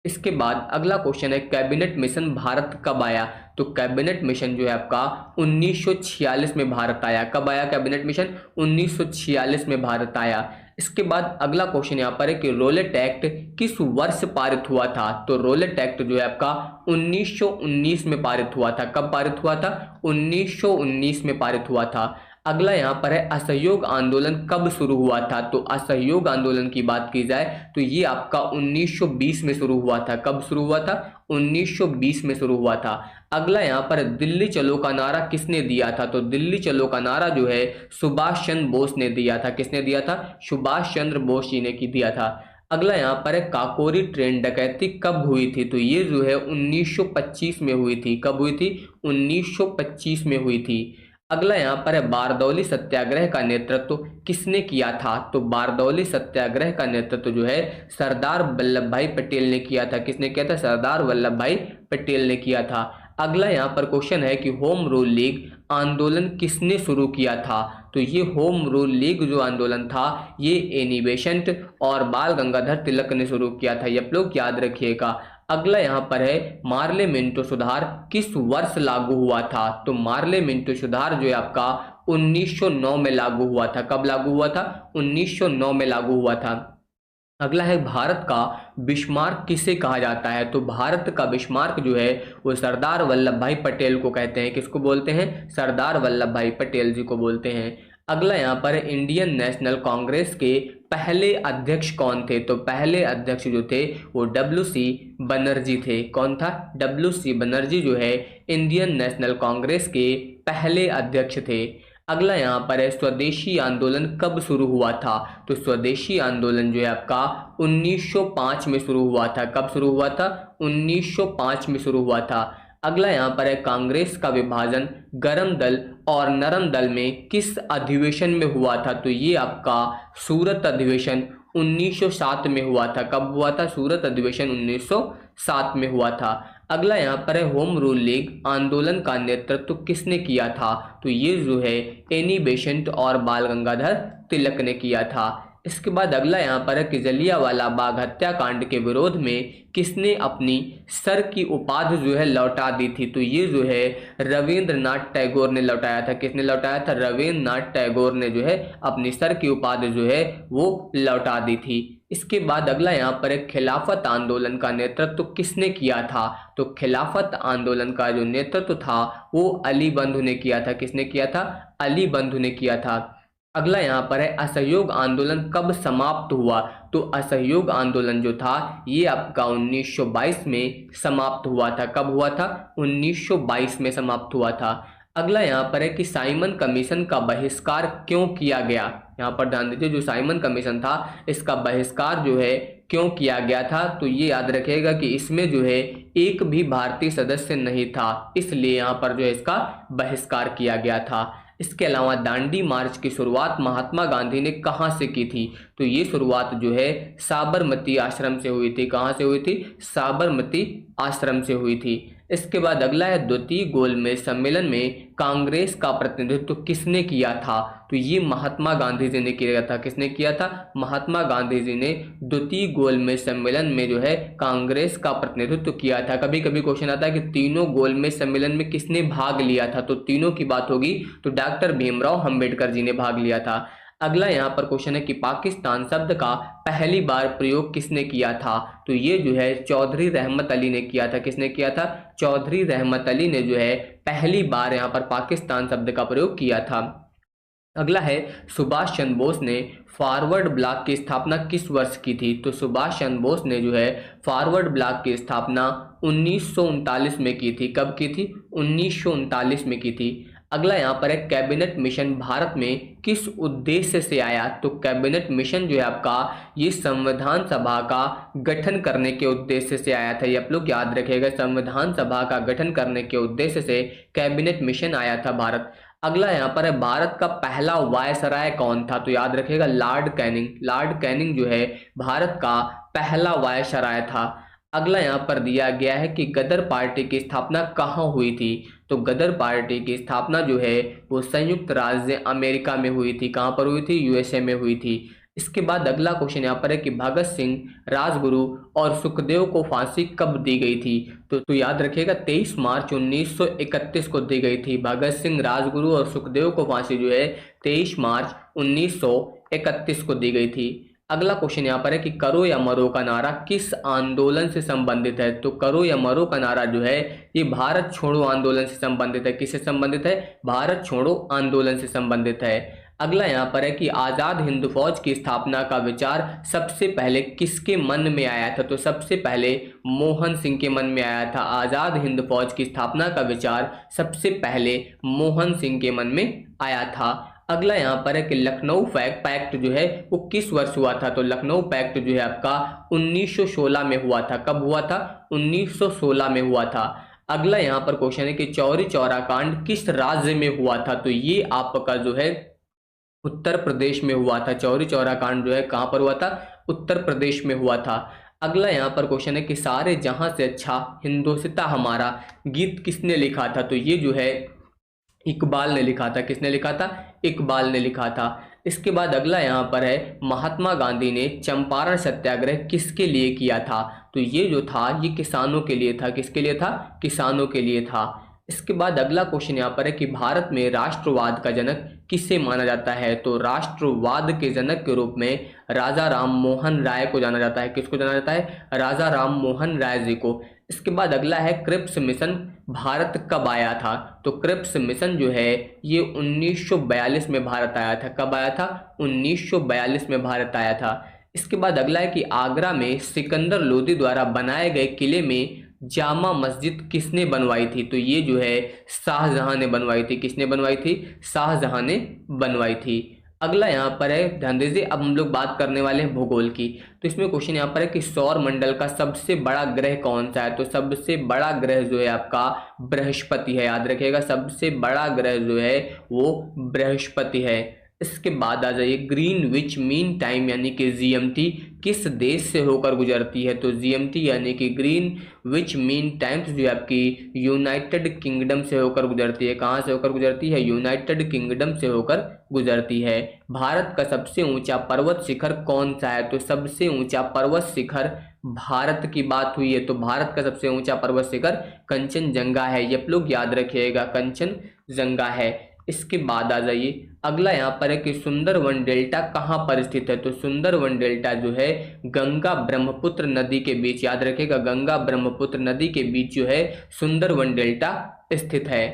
इसके बाद अगला क्वेश्चन है कैबिनेट मिशन भारत कब आया? तो कैबिनेट मिशन जो है आपका 1946 में भारत आया। कब आया कैबिनेट मिशन? 1946 में भारत आया। इसके बाद अगला क्वेश्चन यहाँ पर है कि रोलेट एक्ट किस वर्ष पारित हुआ था? तो रोलेट एक्ट जो है आपका 1919 में पारित हुआ था। कब पारित हुआ था? 1919 में पारित हुआ था। अगला यहाँ पर है असहयोग आंदोलन कब शुरू हुआ था? तो असहयोग आंदोलन की बात की जाए तो ये आपका 1920 में शुरू हुआ था। कब शुरू हुआ था? 1920 में शुरू हुआ था। अगला यहाँ पर दिल्ली चलो का नारा किसने दिया था? तो दिल्ली चलो का नारा जो है सुभाष चंद्र बोस ने दिया था। किसने दिया था? सुभाष चंद्र बोस जी ने दिया था। अगला यहाँ पर है काकोरी ट्रेन डकैती कब हुई थी? तो ये जो है 1925 में हुई थी। कब हुई थी? 1925 में हुई थी। अगला यहाँ पर है बारदौली सत्याग्रह का नेतृत्व किसने किया था? तो बारदौली सत्याग्रह का नेतृत्व जो है सरदार वल्लभ भाई पटेल ने किया था। किसने किया था? सरदार वल्लभ भाई पटेल ने किया था। अगला यहाँ पर क्वेश्चन है कि होम रूल लीग आंदोलन किसने शुरू किया था? तो ये होम रूल लीग जो आंदोलन था ये एनी बेसेंट और बाल गंगाधर तिलक ने शुरू किया था। ये आप लोग याद रखिएगा। अगला यहाँ पर है मार्लेमेंटो सुधार किस वर्ष लागू हुआ था? तो मार्लेमेंटो सुधार जो है आपका 1909 में लागू हुआ था। कब लागू हुआ था? 1909 में लागू हुआ था। अगला है भारत का बिस्मार्क किसे कहा जाता है? तो भारत का बिस्मार्क जो है वो सरदार वल्लभ भाई पटेल को कहते हैं। किसको बोलते हैं? सरदार वल्लभ भाई पटेल जी को बोलते हैं। अगला यहाँ पर इंडियन नेशनल कांग्रेस के पहले अध्यक्ष कौन थे? तो पहले अध्यक्ष जो थे वो WC बनर्जी थे। कौन था? WC बनर्जी जो है इंडियन नेशनल कांग्रेस के पहले अध्यक्ष थे। अगला यहाँ पर है स्वदेशी आंदोलन कब शुरू हुआ था? तो स्वदेशी आंदोलन जो है आपका 1905 में शुरू हुआ था। कब शुरू हुआ था? 1905 में शुरू हुआ था। अगला यहाँ पर है कांग्रेस का विभाजन गर्म दल और नरम दल में किस अधिवेशन में हुआ था? तो ये आपका सूरत अधिवेशन 1907 में हुआ था। कब हुआ था? सूरत अधिवेशन 1907 में हुआ था। अगला यहाँ पर है होम रूल लीग आंदोलन का नेतृत्व किसने किया था? तो ये जो है एनी बेसेंट और बाल गंगाधर तिलक ने किया था। इसके बाद अगला यहाँ पर है कि जलियांवाला बाग हत्याकांड के विरोध में किसने अपनी सर की उपाधि जो है लौटा दी थी? तो ये जो है रविंद्रनाथ टैगोर ने लौटाया था। किसने लौटाया था? रविंद्रनाथ टैगोर ने जो है अपनी सर की उपाधि जो है वो लौटा दी थी। इसके बाद अगला यहाँ पर एक खिलाफत आंदोलन का नेतृत्व किसने किया था? तो खिलाफत आंदोलन का जो नेतृत्व था वो अली बंधु ने किया था। किसने किया था? अली बंधु ने किया था। अगला यहाँ पर है असहयोग आंदोलन कब समाप्त हुआ? तो असहयोग आंदोलन जो था ये आपका 1922 में समाप्त हुआ था। कब हुआ था? 1922 में समाप्त हुआ था। अगला यहाँ पर है कि साइमन कमीशन का बहिष्कार क्यों किया गया? यहाँ पर ध्यान दीजिए, जो साइमन कमीशन था इसका बहिष्कार जो है क्यों किया गया था? तो ये याद रखिएगा कि इसमें जो है एक भी भारतीय सदस्य नहीं था, इसलिए यहाँ पर जो है इसका बहिष्कार किया गया था। इसके अलावा दांडी मार्च की शुरुआत महात्मा गांधी ने कहाँ से की थी? तो ये शुरुआत जो है साबरमती आश्रम से हुई थी। कहाँ से हुई थी? साबरमती आश्रम से हुई थी। इसके बाद अगला है द्वितीय गोलमेज सम्मेलन में कांग्रेस का प्रतिनिधित्व किसने किया था? तो ये महात्मा गांधी जी ने किया था। किसने किया था? महात्मा गांधी जी ने द्वितीय गोलमेज सम्मेलन में जो है कांग्रेस का प्रतिनिधित्व किया था। कभी कभी क्वेश्चन आता है कि तीनों गोलमेज सम्मेलन में किसने भाग लिया था? तो तीनों की बात होगी तो डॉक्टर भीमराव अंबेडकर जी ने भाग लिया था। अगला यहाँ पर क्वेश्चन है कि पाकिस्तान शब्द का पहली बार प्रयोग किसने किया था? तो ये जो है चौधरी रहमत अली ने किया था। किसने किया था? चौधरी रहमत अली ने जो है पहली बार यहाँ पर पाकिस्तान शब्द का प्रयोग किया था। अगला है सुभाष चंद्र बोस ने फॉरवर्ड ब्लॉक की स्थापना किस वर्ष की थी? तो सुभाष चंद्र बोस ने जो है फॉरवर्ड ब्लॉक की स्थापना 1939 में की थी। कब की थी? 1939 में की थी। अगला यहाँ पर है कैबिनेट मिशन भारत में किस उद्देश्य से आया? तो कैबिनेट मिशन जो है आपका ये संविधान सभा का गठन करने के उद्देश्य से आया था। ये आप लोग याद रखिएगा, संविधान सभा का गठन करने के उद्देश्य से कैबिनेट मिशन आया था भारत। अगला यहाँ पर है भारत का पहला वायसराय कौन था, तो याद रखिएगा लॉर्ड कैनिंग। लॉर्ड कैनिंग जो है भारत का पहला वायसराय था। अगला यहाँ पर दिया गया है कि गदर पार्टी की स्थापना कहाँ हुई थी, तो गदर पार्टी की स्थापना जो है वो संयुक्त राज्य अमेरिका में हुई थी। कहाँ पर हुई थी, यूएसए में हुई थी। इसके बाद अगला क्वेश्चन यहाँ पर है कि भगत सिंह, राजगुरु और सुखदेव को फांसी कब दी गई थी, तो याद रखिएगा 23 मार्च 1931 को दी गई थी। भगत सिंह, राजगुरु और सुखदेव को फांसी जो है 23 मार्च 1931 को दी गई थी। अगला क्वेश्चन यहाँ पर है कि करो या मरो का नारा किस आंदोलन से संबंधित है, तो करो या मरो का नारा जो है ये भारत छोड़ो आंदोलन से संबंधित है। किससे संबंधित है, भारत छोड़ो आंदोलन से संबंधित है। अगला यहाँ पर है कि आजाद हिंद फौज की स्थापना का विचार सबसे पहले किसके मन में आया था, तो सबसे पहले मोहन सिंह के मन में आया था। आजाद हिंद फौज की स्थापना का विचार सबसे पहले मोहन सिंह के मन में आया था। अगला यहाँ पर है कि लखनऊ पैक्ट जो है वो किस वर्ष हुआ था, तो लखनऊ पैक्ट जो है आपका 1916 में हुआ था। कब हुआ था, 1916 में हुआ था। अगला यहाँ पर क्वेश्चन है कि चौरी चौरा कांड किस राज्य में हुआ था, तो ये आपका जो है उत्तर प्रदेश में हुआ था। चौरी चौरा कांड जो है कहाँ पर हुआ था, उत्तर प्रदेश में हुआ था। अगला यहाँ पर क्वेश्चन है कि सारे जहां से अच्छा हिंदोसिता हमारा गीत किसने लिखा था, तो ये जो है इकबाल ने लिखा था। किसने लिखा था, इकबाल ने लिखा था। इसके बाद अगला यहाँ पर है महात्मा गांधी ने चंपारण सत्याग्रह किसके लिए किया था, तो ये जो था ये किसानों के लिए था। किसके लिए था, किसानों के लिए था। इसके बाद अगला क्वेश्चन यहाँ पर है कि भारत में राष्ट्रवाद का जनक किसे माना जाता है, तो राष्ट्रवाद के जनक के रूप में राजा राम मोहन राय को जाना जाता है। किसको जाना जाता है, राजा राम मोहन राय जी को। इसके बाद अगला है क्रिप्स मिशन भारत कब आया था, तो क्रिप्स मिशन जो है ये 1942 में भारत आया था। कब आया था, 1942 में भारत आया था। इसके बाद अगला है कि आगरा में सिकंदर लोदी द्वारा बनाए गए किले में जामा मस्जिद किसने बनवाई थी, तो ये जो है शाहजहां ने बनवाई थी। किसने बनवाई थी, शाहजहां ने बनवाई थी। अगला यहाँ पर है, ध्यान दीजिए, अब हम लोग बात करने वाले हैं भूगोल की। तो इसमें क्वेश्चन यहाँ पर है कि सौर मंडल का सबसे बड़ा ग्रह कौन सा है, तो सबसे बड़ा ग्रह जो है आपका बृहस्पति है। याद रखिएगा सबसे बड़ा ग्रह जो है वो बृहस्पति है। इसके बाद आ जाइए ग्रीनविच मीन टाइम यानी कि जीएमटी किस देश से होकर गुजरती है, तो जीएमटी यानी कि ग्रीनविच मीन टाइम्स जो है आपकी यूनाइटेड किंगडम से होकर गुजरती है। कहाँ से होकर गुजरती है, यूनाइटेड किंगडम से होकर गुजरती है। भारत का सबसे ऊंचा पर्वत शिखर कौन सा है, तो सबसे ऊंचा पर्वत शिखर भारत की बात हुई है तो भारत का सबसे ऊंचा पर्वत शिखर कंचनजंगा है। ये आप लोग याद रखिएगा, कंचनजंगा है। इसके बाद आ जाइए अगला यहाँ पर है कि सुंदरवन डेल्टा कहाँ पर स्थित है, तो सुंदरवन डेल्टा जो है गंगा ब्रह्मपुत्र नदी के बीच, याद रखिएगा गंगा ब्रह्मपुत्र नदी के बीच जो है सुंदरवन डेल्टा स्थित है।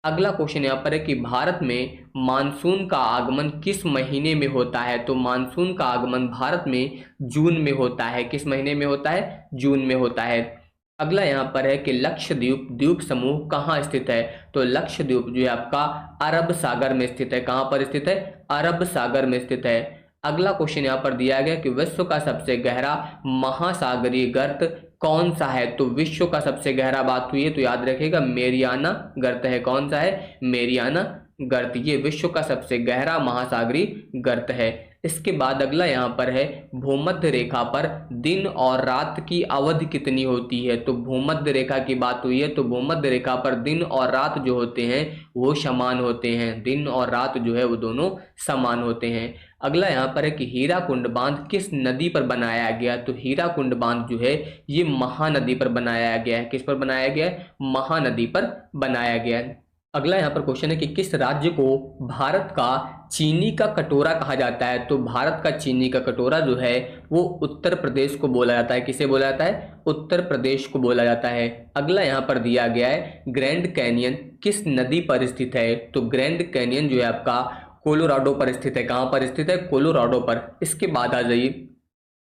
अगला क्वेश्चन यहाँ पर है कि भारत में मानसून का आगमन किस महीने में होता है, तो मानसून का आगमन भारत में जून में होता है। किस महीने में होता है, जून में होता है। अगला यहाँ पर है कि लक्षद्वीप द्वीप समूह कहाँ स्थित है, तो लक्षद्वीप जो है आपका अरब सागर में स्थित है। कहाँ पर स्थित है, अरब सागर में स्थित है। अगला क्वेश्चन यहाँ पर दिया गया कि विश्व का सबसे गहरा महासागरीय गर्त कौन सा है, तो विश्व का सबसे गहरा बात हुई है तो याद रखिएगा मेरियाना गर्त है। कौन सा है, मेरियाना गर्त, ये विश्व का सबसे गहरा महासागरीय गर्त है। इसके बाद अगला यहाँ पर है भूमध्य रेखा पर दिन और रात की अवधि कितनी होती है, तो भूमध्य रेखा की बात हुई है तो भूमध्य रेखा पर दिन और रात जो होते हैं वो समान होते हैं। दिन और रात जो है वो दोनों समान होते हैं। अगला यहाँ पर है कि हीराकुंड बांध किस नदी पर बनाया गया, तो हीराकुंड बांध जो है ये महानदी पर बनाया गया है। किस पर बनाया गया है, महानदी पर बनाया गया है। अगला यहाँ पर क्वेश्चन है कि किस राज्य को भारत का चीनी का कटोरा कहा जाता है, तो भारत का चीनी का कटोरा जो है वो उत्तर प्रदेश को बोला जाता है। किसे बोला जाता है, उत्तर प्रदेश को बोला जाता है। अगला यहाँ पर दिया गया है ग्रैंड कैनियन किस नदी पर स्थित है, तो ग्रैंड कैनियन जो है आपका कोलोराडो पर स्थित है। कहाँ पर स्थित है, कोलोराडो पर। इसके बाद आ जाइए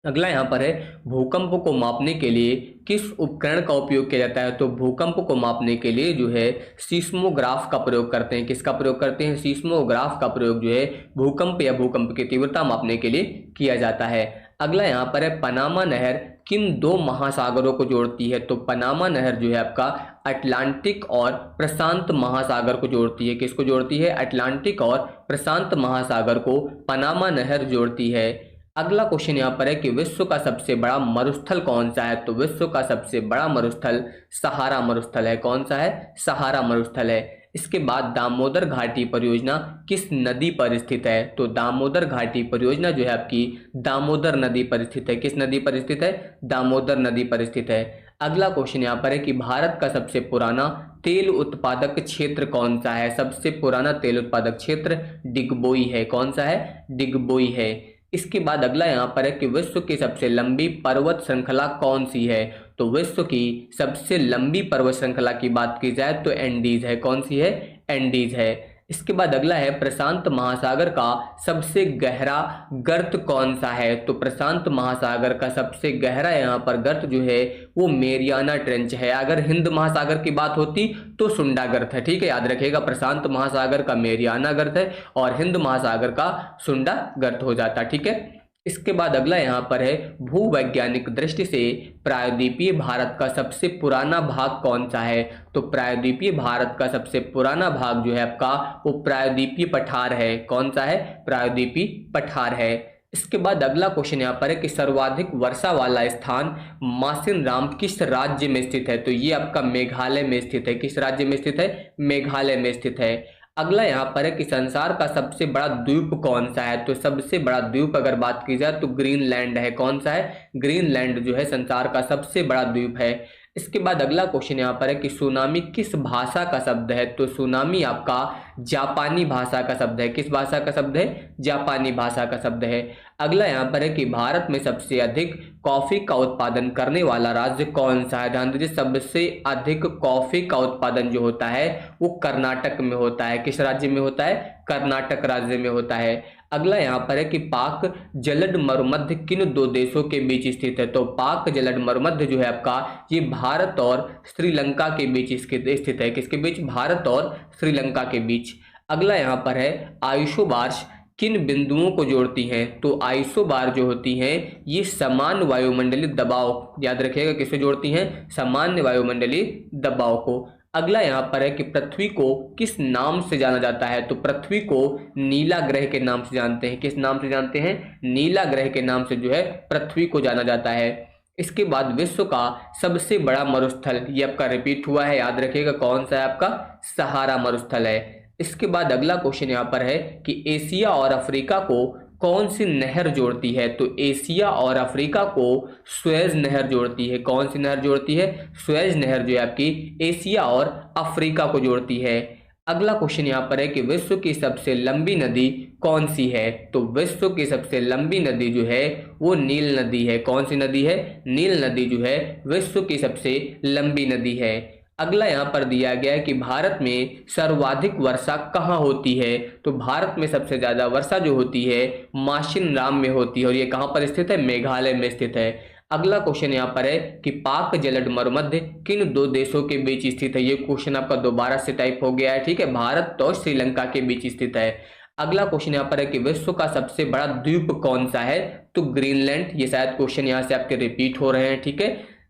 अगला यहाँ पर है भूकंप को मापने के लिए किस उपकरण का उपयोग किया जाता है, तो भूकंप को मापने के लिए जो है सीस्मोग्राफ का प्रयोग करते हैं। किसका प्रयोग करते हैं, सीस्मोग्राफ का प्रयोग जो है भूकंप या भूकंप की तीव्रता मापने के लिए किया जाता है। अगला यहाँ पर है पनामा नहर किन दो महासागरों को जोड़ती है, तो पनामा नहर जो है आपका अटलांटिक और प्रशांत महासागर को जोड़ती है। किसको जोड़ती है? अटलांटिक और प्रशांत महासागर को पनामा नहर जोड़ती है। अगला क्वेश्चन यहाँ पर है कि विश्व का सबसे बड़ा मरुस्थल कौन सा है? तो विश्व का सबसे बड़ा मरुस्थल सहारा मरुस्थल है। कौन सा है? सहारा मरुस्थल है। इसके बाद दामोदर घाटी परियोजना किस नदी पर स्थित है? तो दामोदर घाटी परियोजना जो है आपकी दामोदर नदी पर स्थित है। किस नदी पर स्थित है? दामोदर नदी पर स्थित है। अगला क्वेश्चन यहाँ पर है कि भारत का सबसे पुराना तेल उत्पादक क्षेत्र कौन सा है? सबसे पुराना तेल उत्पादक क्षेत्र डिगबोई है। कौन सा है? डिगबोई है। इसके बाद अगला यहाँ पर है कि विश्व की सबसे लंबी पर्वत श्रृंखला कौन सी है? तो विश्व की सबसे लंबी पर्वत श्रृंखला की बात की जाए तो एंडीज है। कौन सी है? एंडीज है। इसके बाद अगला है प्रशांत महासागर का सबसे गहरा गर्त कौन सा है? तो प्रशांत महासागर का सबसे गहरा यहाँ पर गर्त जो है वो मेरियाना ट्रेंच है। अगर हिंद महासागर की बात होती तो सुंडा गर्त है। ठीक है, याद रखिएगा, प्रशांत महासागर का मेरियाना गर्त है और हिंद महासागर का सुंडा गर्त हो जाता। ठीक है। इसके बाद अगला यहाँ पर है भूवैज्ञानिक दृष्टि से प्रायद्वीपीय भारत का सबसे पुराना भाग कौन सा है? तो प्रायद्वीपीय भारत का सबसे पुराना भाग जो है आपका वो प्रायद्वीपीय पठार है। कौन सा है? प्रायद्वीपीय पठार है। इसके बाद अगला क्वेश्चन यहाँ पर है कि सर्वाधिक वर्षा वाला स्थान मासिनराम किस राज्य में स्थित है? तो ये आपका मेघालय में स्थित है। किस राज्य में स्थित है? मेघालय में स्थित है। अगला यहाँ पर है कि संसार का सबसे बड़ा द्वीप कौन सा है? तो सबसे बड़ा द्वीप अगर बात की जाए तो ग्रीनलैंड है। कौन सा है? ग्रीनलैंड जो है संसार का सबसे बड़ा द्वीप है। इसके बाद अगला क्वेश्चन यहाँ पर है कि सुनामी किस भाषा का शब्द है? तो सुनामी आपका जापानी भाषा का शब्द है। किस भाषा का शब्द है? जापानी भाषा का शब्द है। अगला यहाँ पर है कि भारत में सबसे अधिक कॉफी का उत्पादन करने वाला राज्य कौन सा है? ध्यान दीजिए, सबसे अधिक कॉफी का उत्पादन जो होता है वो कर्नाटक में होता है। किस राज्य में होता है? कर्नाटक राज्य में होता है। अगला यहाँ पर है कि पाक जलद मरुमध्य किन दो देशों के बीच स्थित है? तो पाक जलद मरुमध्य जो है आपका ये भारत और श्रीलंका के बीच स्थित है। किसके बीच? भारत और श्रीलंका के बीच। अगला यहाँ पर है आइसोबार्स किन बिंदुओं को जोड़ती हैं? तो आइसोबार जो होती हैं ये समान वायुमंडलीय दबाव, याद रखिएगा, किसे जोड़ती हैं? सामान्य वायुमंडलीय दबाव को। अगला यहाँ पर है कि पृथ्वी को किस नाम से जाना जाता है? तो पृथ्वी को नीला ग्रह के नाम से जानते हैं। किस नाम से जानते हैं? नीला ग्रह के नाम से जो है पृथ्वी को जाना जाता है। इसके बाद विश्व का सबसे बड़ा मरुस्थल, ये आपका रिपीट हुआ है, याद रखिएगा, कौन सा है आपका? सहारा मरुस्थल है। इसके बाद अगला क्वेश्चन यहाँ पर है कि एशिया और अफ्रीका को कौन सी नहर जोड़ती है? तो एशिया और अफ्रीका को सुएज नहर जोड़ती है। कौन सी नहर जोड़ती है? सुएज नहर जो है आपकी एशिया और अफ्रीका को जोड़ती है। अगला क्वेश्चन यहाँ पर है कि विश्व की सबसे लंबी नदी कौन सी है? तो विश्व की सबसे लंबी नदी जो है वो नील नदी है। कौन सी नदी है? नील नदी जो है विश्व की सबसे लंबी नदी है। अगला यहाँ पर दिया गया है कि भारत में सर्वाधिक वर्षा कहाँ होती है? तो भारत में सबसे ज्यादा वर्षा जो होती है मासिनराम में होती है और ये कहाँ पर स्थित है? मेघालय में स्थित है। अगला क्वेश्चन यहाँ पर है कि पाक जलद मरुमध्य किन दो देशों के बीच स्थित है? ये क्वेश्चन आपका दोबारा से टाइप हो गया है। ठीक है, भारत और श्रीलंका के बीच स्थित है। अगला क्वेश्चन यहाँ पर है कि विश्व का सबसे बड़ा द्वीप कौन सा है? तो ग्रीनलैंड। ये शायद क्वेश्चन यहाँ से आपके रिपीट हो रहे हैं। ठीक है,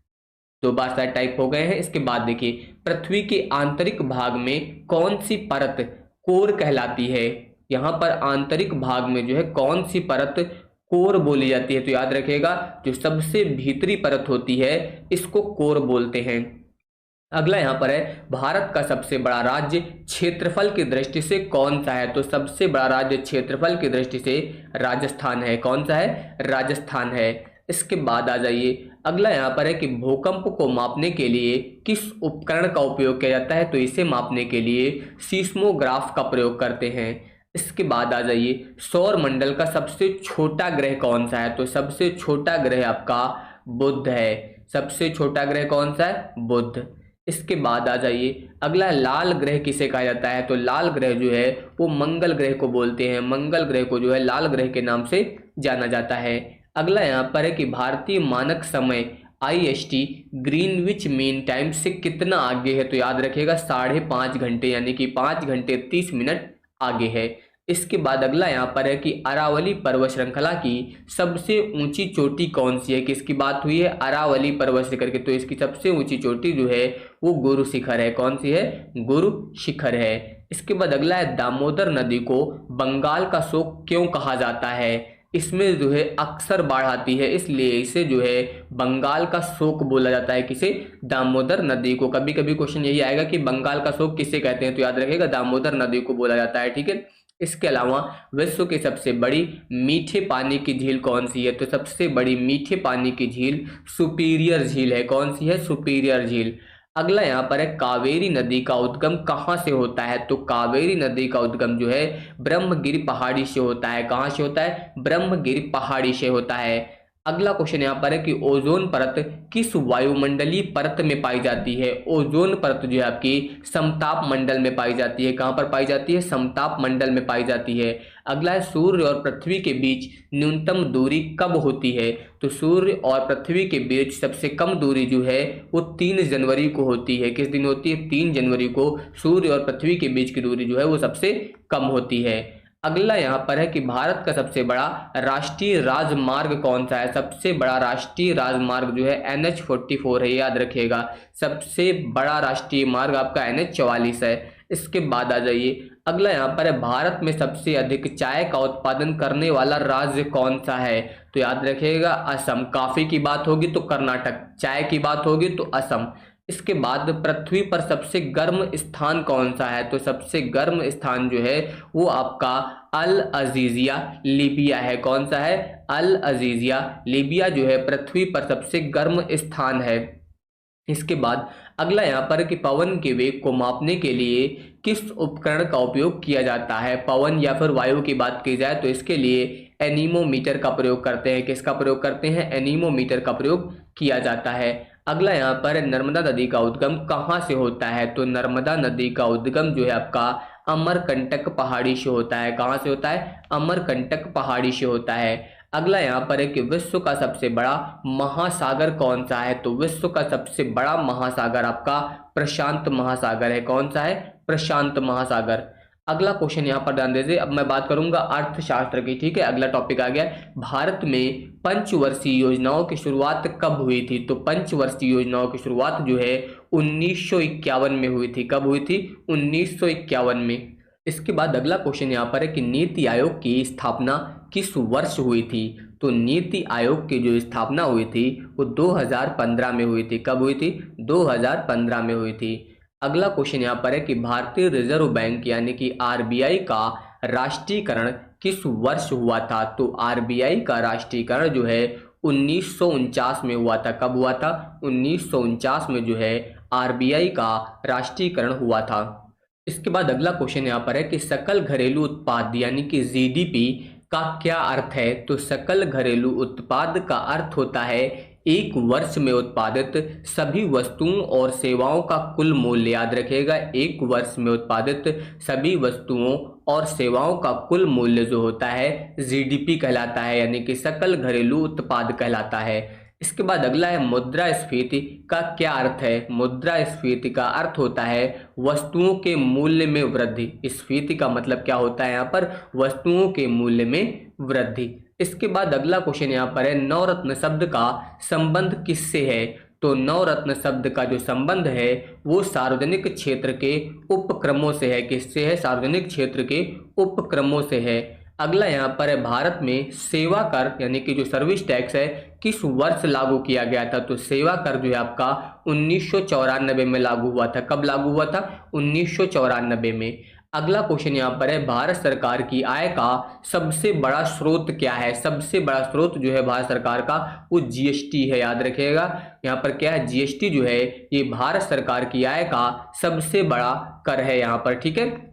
दो बार शायद टाइप हो गए हैं। इसके बाद देखिए, पृथ्वी के आंतरिक भाग में कौन सी परत कोर कहलाती है? यहाँ पर आंतरिक भाग में जो है कौन सी परत कोर बोली जाती है? तो याद रखिएगा, जो सबसे भीतरी परत होती है इसको कोर बोलते हैं। अगला यहाँ पर है भारत का सबसे बड़ा राज्य क्षेत्रफल की दृष्टि से कौन सा है? तो सबसे बड़ा राज्य क्षेत्रफल की दृष्टि से राजस्थान है। कौन सा है? राजस्थान है। इसके बाद आ जाइए, अगला यहाँ पर है कि भूकंप को मापने के लिए किस उपकरण का उपयोग किया जाता है? तो इसे मापने के लिए सीस्मोग्राफ का प्रयोग करते हैं। इसके बाद आ जाइए, सौर मंडल का सबसे छोटा ग्रह कौन सा है? तो सबसे छोटा ग्रह आपका बुध है। सबसे छोटा ग्रह कौन सा है? बुध। इसके बाद आ जाइए, अगला लाल ग्रह किसे कहा जाता है? तो लाल ग्रह जो है वो मंगल ग्रह को बोलते हैं। मंगल ग्रह को जो है लाल ग्रह के नाम से जाना जाता है। अगला यहाँ पर है कि भारतीय मानक समय IST ग्रीनविच मीन टाइम से कितना आगे है? तो याद रखिएगा 5.5 घंटे, यानी कि 5 घंटे 30 मिनट आगे है। इसके बाद अगला यहाँ पर है कि अरावली पर्वत श्रृंखला की सबसे ऊंची चोटी कौन सी है, किसकी बात हुई है, अरावली पर्वत शिखर की। तो इसकी सबसे ऊंची चोटी जो है वो गुरु शिखर है। कौन सी है, गुरु शिखर है। इसके बाद अगला है दामोदर नदी को बंगाल का शोक क्यों कहा जाता है। इसमें जो है अक्सर बाढ़ आती है, इसलिए इसे जो है बंगाल का शोक बोला जाता है। किसे, दामोदर नदी को। कभी कभी क्वेश्चन यही आएगा कि बंगाल का शोक किसे कहते हैं, तो याद रखिएगा दामोदर नदी को बोला जाता है। ठीक है। इसके अलावा विश्व की सबसे बड़ी मीठे पानी की झील कौन सी है, तो सबसे बड़ी मीठे पानी की झील सुपीरियर झील है। कौन सी है, सुपीरियर झील। अगला यहाँ पर है कावेरी नदी का उद्गम कहाँ से होता है, तो कावेरी नदी का उद्गम जो है ब्रह्मगिरि पहाड़ी से होता है। कहाँ से होता है, ब्रह्मगिरि पहाड़ी से होता है। अगला क्वेश्चन यहाँ पर है कि ओजोन परत किस वायुमंडलीय परत में पाई जाती है। ओजोन परत जो है आपकी समताप मंडल में पाई जाती है। कहाँ पर पाई जाती है, समताप मंडल में पाई जाती है। अगला है सूर्य और पृथ्वी के बीच न्यूनतम दूरी कब होती है, तो सूर्य और पृथ्वी के बीच सबसे कम दूरी जो है वो 3 जनवरी को होती है। किस दिन होती है, 3 जनवरी को सूर्य और पृथ्वी के बीच की दूरी जो है वो सबसे कम होती है। अगला यहाँ पर है कि भारत का सबसे बड़ा राष्ट्रीय राजमार्ग कौन सा है। सबसे बड़ा राष्ट्रीय राजमार्ग जो है NH44 है, याद रखिएगा। सबसे बड़ा राष्ट्रीय मार्ग आपका NH44 है। इसके बाद आ जाइए, अगला यहाँ पर है भारत में सबसे अधिक चाय का उत्पादन करने वाला राज्य कौन सा है, तो याद रखिएगा असम। कॉफी की बात होगी तो कर्नाटक, चाय की बात होगी तो असम। इसके बाद पृथ्वी पर सबसे गर्म स्थान कौन सा है, तो सबसे गर्म स्थान जो है वो आपका अल अजीजिया लीबिया है। कौन सा है, अल अजीजिया लीबिया जो है पृथ्वी पर सबसे गर्म स्थान है। इसके बाद अगला यहाँ पर कि पवन के वेग को मापने के लिए किस उपकरण का उपयोग किया जाता है। पवन या फिर वायु की बात की जाए तो इसके लिए एनीमोमीटर का प्रयोग करते हैं। किसका प्रयोग करते हैं, एनीमोमीटर का प्रयोग किया जाता है। अगला यहाँ पर नर्मदा नदी का उद्गम कहाँ से होता है, तो नर्मदा नदी का उद्गम जो है आपका अमरकंटक पहाड़ी से होता है। कहाँ से होता है, अमरकंटक पहाड़ी से होता है। अगला यहाँ पर है कि विश्व का सबसे बड़ा महासागर कौन सा है, तो विश्व का सबसे बड़ा महासागर आपका प्रशांत महासागर है। कौन सा है, प्रशांत महासागर। अगला क्वेश्चन यहाँ पर ध्यान दीजिए। अब मैं बात करूंगा अर्थशास्त्र की। ठीक है, अगला टॉपिक आ गया भारत में पंचवर्षीय योजनाओं की शुरुआत कब हुई थी, तो पंचवर्षीय योजनाओं की शुरुआत जो है 1951 में हुई थी। कब हुई थी, 1951 में। इसके बाद अगला क्वेश्चन यहाँ पर है कि नीति आयोग की स्थापना किस वर्ष हुई थी, तो नीति आयोग की जो स्थापना हुई थी वो 2015 में हुई थी। कब हुई थी, 2015 में हुई थी। अगला क्वेश्चन यहाँ पर है कि भारतीय रिजर्व बैंक यानी कि RBI का राष्ट्रीयकरण किस वर्ष हुआ था, तो RBI का राष्ट्रीयकरण जो है 1949 में हुआ था। कब हुआ था, 1949 में जो है RBI का राष्ट्रीयकरण हुआ था। इसके बाद अगला क्वेश्चन यहाँ पर है कि सकल घरेलू उत्पाद यानी कि GDP का क्या अर्थ है, तो सकल घरेलू उत्पाद का अर्थ होता है एक वर्ष में उत्पादित सभी वस्तुओं और सेवाओं का कुल मूल्य। याद रखिएगा, एक वर्ष में उत्पादित सभी वस्तुओं और सेवाओं का कुल मूल्य जो होता है GDP कहलाता है, यानी कि सकल घरेलू उत्पाद कहलाता है। इसके बाद अगला है मुद्रास्फीति का क्या अर्थ है। मुद्रास्फीति का अर्थ होता है वस्तुओं के मूल्य में वृद्धि। स्फीति का मतलब क्या होता है यहाँ पर, वस्तुओं के मूल्य में वृद्धि। इसके बाद अगला क्वेश्चन यहाँ पर है नवरत्न शब्द का संबंध किससे है, तो नवरत्न शब्द का जो संबंध है वो सार्वजनिक क्षेत्र के उपक्रमों से है। किससे है, सार्वजनिक क्षेत्र के उपक्रमों से है। अगला यहाँ पर है भारत में सेवा कर यानी कि जो सर्विस टैक्स है किस वर्ष लागू किया गया था, तो सेवा कर जो है आपका 1994 में लागू हुआ था। कब लागू हुआ था, 1994 में। अगला क्वेश्चन यहाँ पर है भारत सरकार की आय का सबसे बड़ा स्रोत क्या है। सबसे बड़ा स्रोत जो है भारत सरकार का वो GST है। याद रखिएगा, यहाँ पर क्या है, GST जो है ये भारत सरकार की आय का सबसे बड़ा कर है यहाँ पर। ठीक है,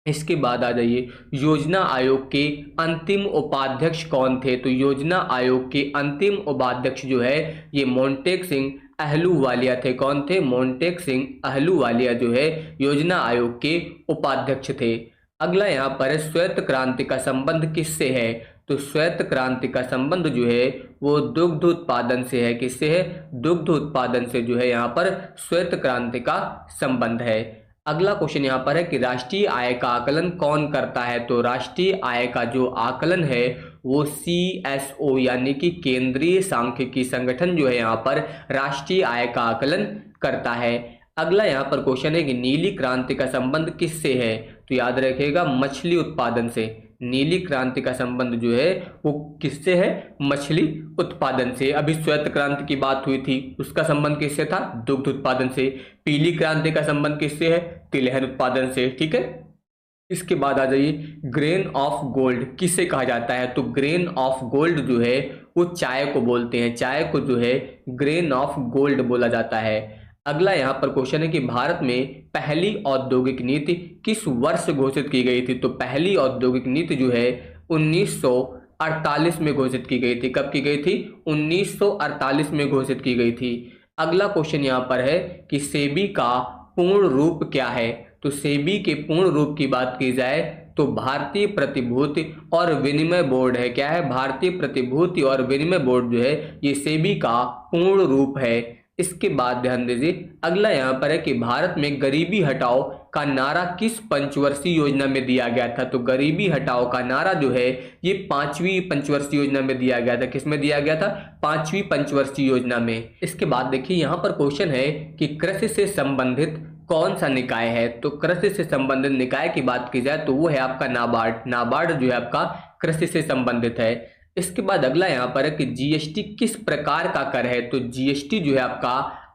इसके बाद आ जाइए योजना आयोग के अंतिम उपाध्यक्ष कौन थे, तो योजना आयोग के अंतिम उपाध्यक्ष जो है ये मोंटेक सिंह अहलूवालिया थे। कौन थे, मोंटेक सिंह अहलूवालिया जो है योजना आयोग के उपाध्यक्ष थे। अगला यहाँ पर श्वेत क्रांति का संबंध किससे है, तो श्वेत क्रांति का संबंध जो है वो दुग्ध उत्पादन से है। किससे है, दुग्ध उत्पादन से जो है यहाँ पर श्वेत क्रांति का संबंध है। अगला क्वेश्चन यहाँ पर है कि राष्ट्रीय आय का आकलन कौन करता है। तो राष्ट्रीय आय का जो आकलन है वो CSO यानी कि केंद्रीय सांख्यिकी संगठन जो है यहाँ पर राष्ट्रीय आय का आकलन करता है। अगला यहाँ पर क्वेश्चन है कि नीली क्रांति का संबंध किससे है। तो याद रखिएगा मछली उत्पादन से। नीली क्रांति का संबंध जो है वो किससे है, मछली उत्पादन से। अभी श्वेत क्रांति की बात हुई थी, उसका संबंध किससे था, दुग्ध उत्पादन से। पीली क्रांति का संबंध किससे है, तिलहन उत्पादन से। ठीक है, इसके बाद आ जाइए, ग्रेन ऑफ गोल्ड किसे कहा जाता है। तो ग्रेन ऑफ गोल्ड जो है वो चाय को बोलते हैं, चाय को जो है ग्रेन ऑफ गोल्ड बोला जाता है। अगला यहाँ पर क्वेश्चन है कि भारत में पहली औद्योगिक नीति किस वर्ष घोषित की गई थी। तो पहली औद्योगिक नीति जो है 1948 में घोषित की गई थी। कब की गई थी, 1948 में घोषित की गई थी। अगला क्वेश्चन यहाँ पर है कि सेबी का पूर्ण रूप क्या है। तो सेबी के पूर्ण रूप की बात की जाए तो भारतीय प्रतिभूति और विनिमय बोर्ड है। क्या है, भारतीय प्रतिभूति और विनिमय बोर्ड जो है ये सेबी का पूर्ण रूप है। इसके बाद ध्यान दीजिए, अगला यहाँ पर है कि भारत में गरीबी हटाओ का नारा किस पंचवर्षीय योजना में दिया गया था। तो गरीबी हटाओ का नारा जो है ये 5वीं पंचवर्षीय योजना में दिया गया था। किसमें दिया गया था, 5वीं पंचवर्षीय योजना में। इसके बाद देखिए यहाँ पर क्वेश्चन है कि कृषि से संबंधित कौन सा निकाय है। तो कृषि से संबंधित निकाय की बात की जाए तो वो है आपका नाबार्ड। नाबार्ड जो है आपका कृषि से संबंधित है। इसके बाद अगला यहाँ पर है कि जीएसटी किस प्रकार का कर है। तो जीएसटी जो है आपका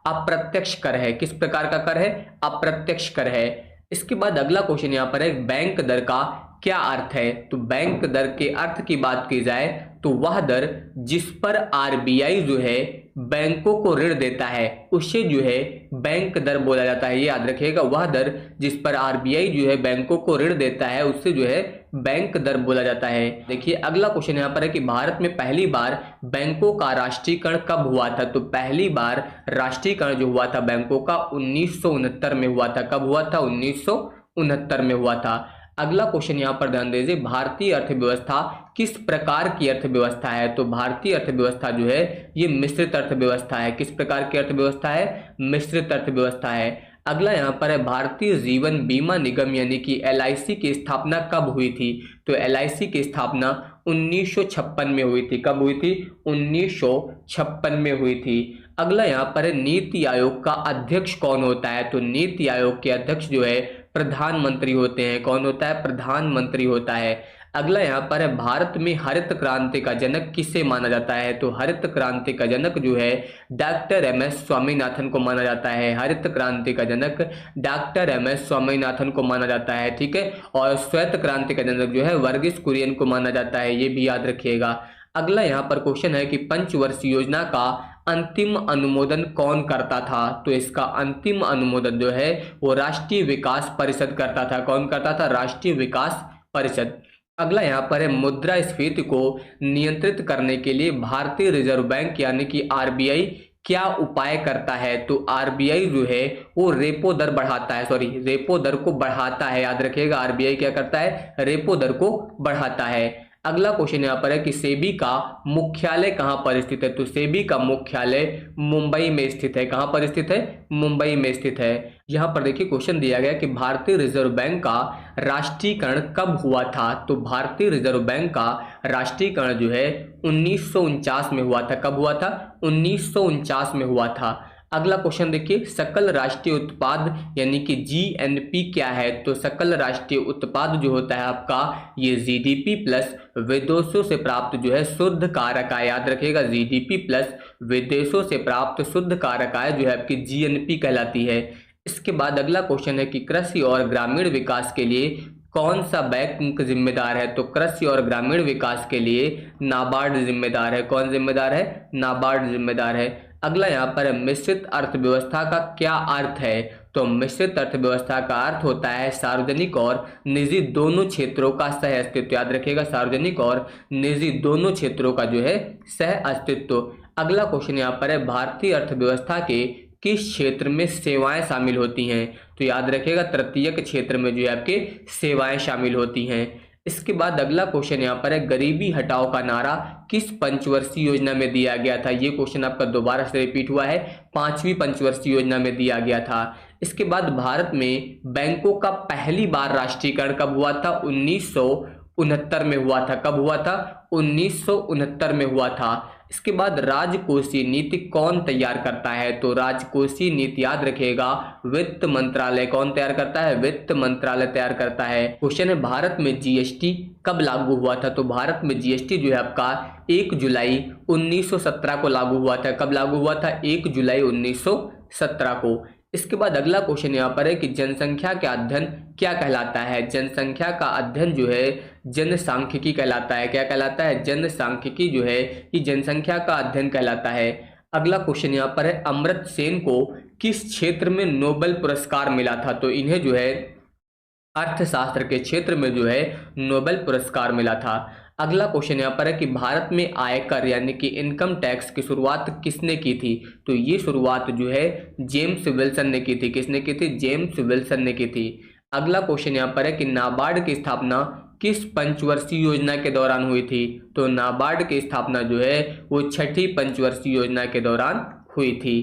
अप्रत्यक्ष कर है। किस प्रकार का कर है, अप्रत्यक्ष कर है। इसके बाद अगला क्वेश्चन यहाँ पर है बैंक दर का क्या अर्थ है। तो बैंक दर के अर्थ की बात की जाए तो वह दर जिस पर आरबीआई जो है बैंकों को ऋण देता है उसे जो है बैंक दर बोला जाता है। ये याद रखिएगा, वह दर जिस पर आरबीआई जो है बैंकों को ऋण देता है उससे जो है बैंक दर बोला जाता है। देखिए अगला क्वेश्चन यहाँ पर है कि भारत में पहली बार बैंकों का राष्ट्रीयकरण कब हुआ था। तो पहली बार राष्ट्रीयकरण जो हुआ था बैंकों का 1969 में हुआ था। कब हुआ था, 1969 में हुआ था। अगला क्वेश्चन यहाँ पर ध्यान दीजिए, भारतीय अर्थव्यवस्था किस प्रकार की अर्थव्यवस्था है। तो भारतीय अर्थव्यवस्था जो है ये मिश्रित अर्थव्यवस्था है। किस प्रकार की अर्थव्यवस्था है, मिश्रित अर्थव्यवस्था है। अगला यहाँ पर है भारतीय जीवन बीमा निगम यानी कि LIC की स्थापना कब हुई थी। तो LIC की स्थापना 1956 में हुई थी। कब हुई थी, 1956 में हुई थी। अगला यहाँ पर है नीति आयोग का अध्यक्ष कौन होता है। तो नीति आयोग के अध्यक्ष जो है प्रधानमंत्री होते हैं। कौन होता है, प्रधानमंत्री होता है। अगला यहाँ पर है भारत में हरित क्रांति का जनक किसे माना जाता है। तो हरित क्रांति का जनक जो है डॉक्टर MS स्वामीनाथन को माना जाता है। हरित क्रांति का जनक डॉक्टर MS स्वामीनाथन को माना जाता है। ठीक है, और श्वेत क्रांति का जनक जो है वर्गीस कुरियन को माना जाता है। ये भी याद रखिएगा। अगला यहाँ पर क्वेश्चन है कि पंचवर्षीय योजना का अंतिम अनुमोदन कौन करता था। तो इसका अंतिम अनुमोदन जो है वो राष्ट्रीय विकास परिषद करता था। कौन करता था, राष्ट्रीय विकास परिषद। अगला यहाँ पर है मुद्रास्फीति को नियंत्रित करने के लिए भारतीय रिजर्व बैंक यानी कि RBI क्या उपाय करता है। तो RBI जो है वो रेपो दर बढ़ाता है, रेपो दर को बढ़ाता है। याद रखिएगा, RBI क्या करता है, रेपो दर को बढ़ाता है। अगला क्वेश्चन यहाँ पर है कि सेबी का मुख्यालय कहाँ पर स्थित है। तो सेबी का मुख्यालय मुंबई में स्थित है। कहाँ पर स्थित है, मुंबई में स्थित है। यहाँ पर देखिए क्वेश्चन दिया गया कि भारतीय रिजर्व बैंक का राष्ट्रीयकरण कब हुआ था। तो भारतीय रिजर्व बैंक का राष्ट्रीयकरण जो है 1949 में हुआ था। कब हुआ था, 1949 में हुआ था। अगला क्वेश्चन देखिए, सकल राष्ट्रीय उत्पाद यानी कि GNP क्या है। तो सकल राष्ट्रीय उत्पाद जो होता है आपका ये GDP प्लस विदेशों से प्राप्त जो है शुद्ध कारक आय। याद रखिएगा, GDP प्लस विदेशों से प्राप्त शुद्ध कारक आय जो है आपकी GNP कहलाती है। इसके बाद अगला क्वेश्चन है कि कृषि और ग्रामीण विकास के लिए कौन सा बैंक जिम्मेदार है। तो कृषि और ग्रामीण विकास के लिए नाबार्ड जिम्मेदार है। कौन जिम्मेदार है, नाबार्ड जिम्मेदार है। अगला यहाँ पर मिश्रित अर्थव्यवस्था का क्या अर्थ है। तो मिश्रित अर्थव्यवस्था का अर्थ होता है सार्वजनिक और निजी दोनों क्षेत्रों का सह अस्तित्व। याद रखिएगा, सार्वजनिक और निजी दोनों क्षेत्रों का जो है सह अस्तित्व। अगला क्वेश्चन यहाँ पर है भारतीय अर्थव्यवस्था के किस क्षेत्र में सेवाएं शामिल होती हैं। तो याद रखिएगा, तृतीयक क्षेत्र में जो है आपके सेवाएं शामिल होती हैं। इसके बाद अगला क्वेश्चन यहाँ पर है, गरीबी हटाओ का नारा किस पंचवर्षीय योजना में दिया गया था। ये क्वेश्चन आपका दोबारा से रिपीट हुआ है, 5वीं पंचवर्षीय योजना में दिया गया था। इसके बाद भारत में बैंकों का पहली बार राष्ट्रीयकरण कब हुआ था। 1969 में हुआ था। कब हुआ था? 1969 में हुआ था। इसके बाद राजकोषीय नीति कौन तैयार करता है। तो राजकोषीय नीति याद रखिएगा वित्त मंत्रालय कौन तैयार करता है, वित्त मंत्रालय तैयार करता है। क्वेश्चन है, भारत में जीएसटी कब लागू हुआ था। तो भारत में जीएसटी जो है आपका 1 जुलाई 1917 को लागू हुआ था। कब लागू हुआ था? 1 जुलाई 1917 को। इसके बाद अगला क्वेश्चन यहाँ पर है कि जनसंख्या का अध्ययन क्या कहलाता है। जनसंख्या का अध्ययन जो है जनसांख्यिकी कहलाता है। क्या कहलाता है? जनसांख्यिकी जो है ये जनसंख्या का अध्ययन कहलाता है। अगला क्वेश्चन यहाँ पर है, अमर्त्य सेन को किस क्षेत्र में नोबेल पुरस्कार मिला था। तो इन्हें जो है अर्थशास्त्र के क्षेत्र में जो है नोबेल पुरस्कार मिला था। अगला क्वेश्चन यहाँ पर है कि भारत में आयकर यानी कि इनकम टैक्स की शुरुआत किसने की थी। तो ये शुरुआत जो है जेम्स विल्सन ने की थी। किसने की थी? जेम्स विल्सन ने की थी। अगला क्वेश्चन यहाँ पर है कि नाबार्ड की स्थापना किस पंचवर्षीय योजना के दौरान हुई थी। तो नाबार्ड की स्थापना जो है वो 6ठी पंचवर्षीय योजना के दौरान हुई थी।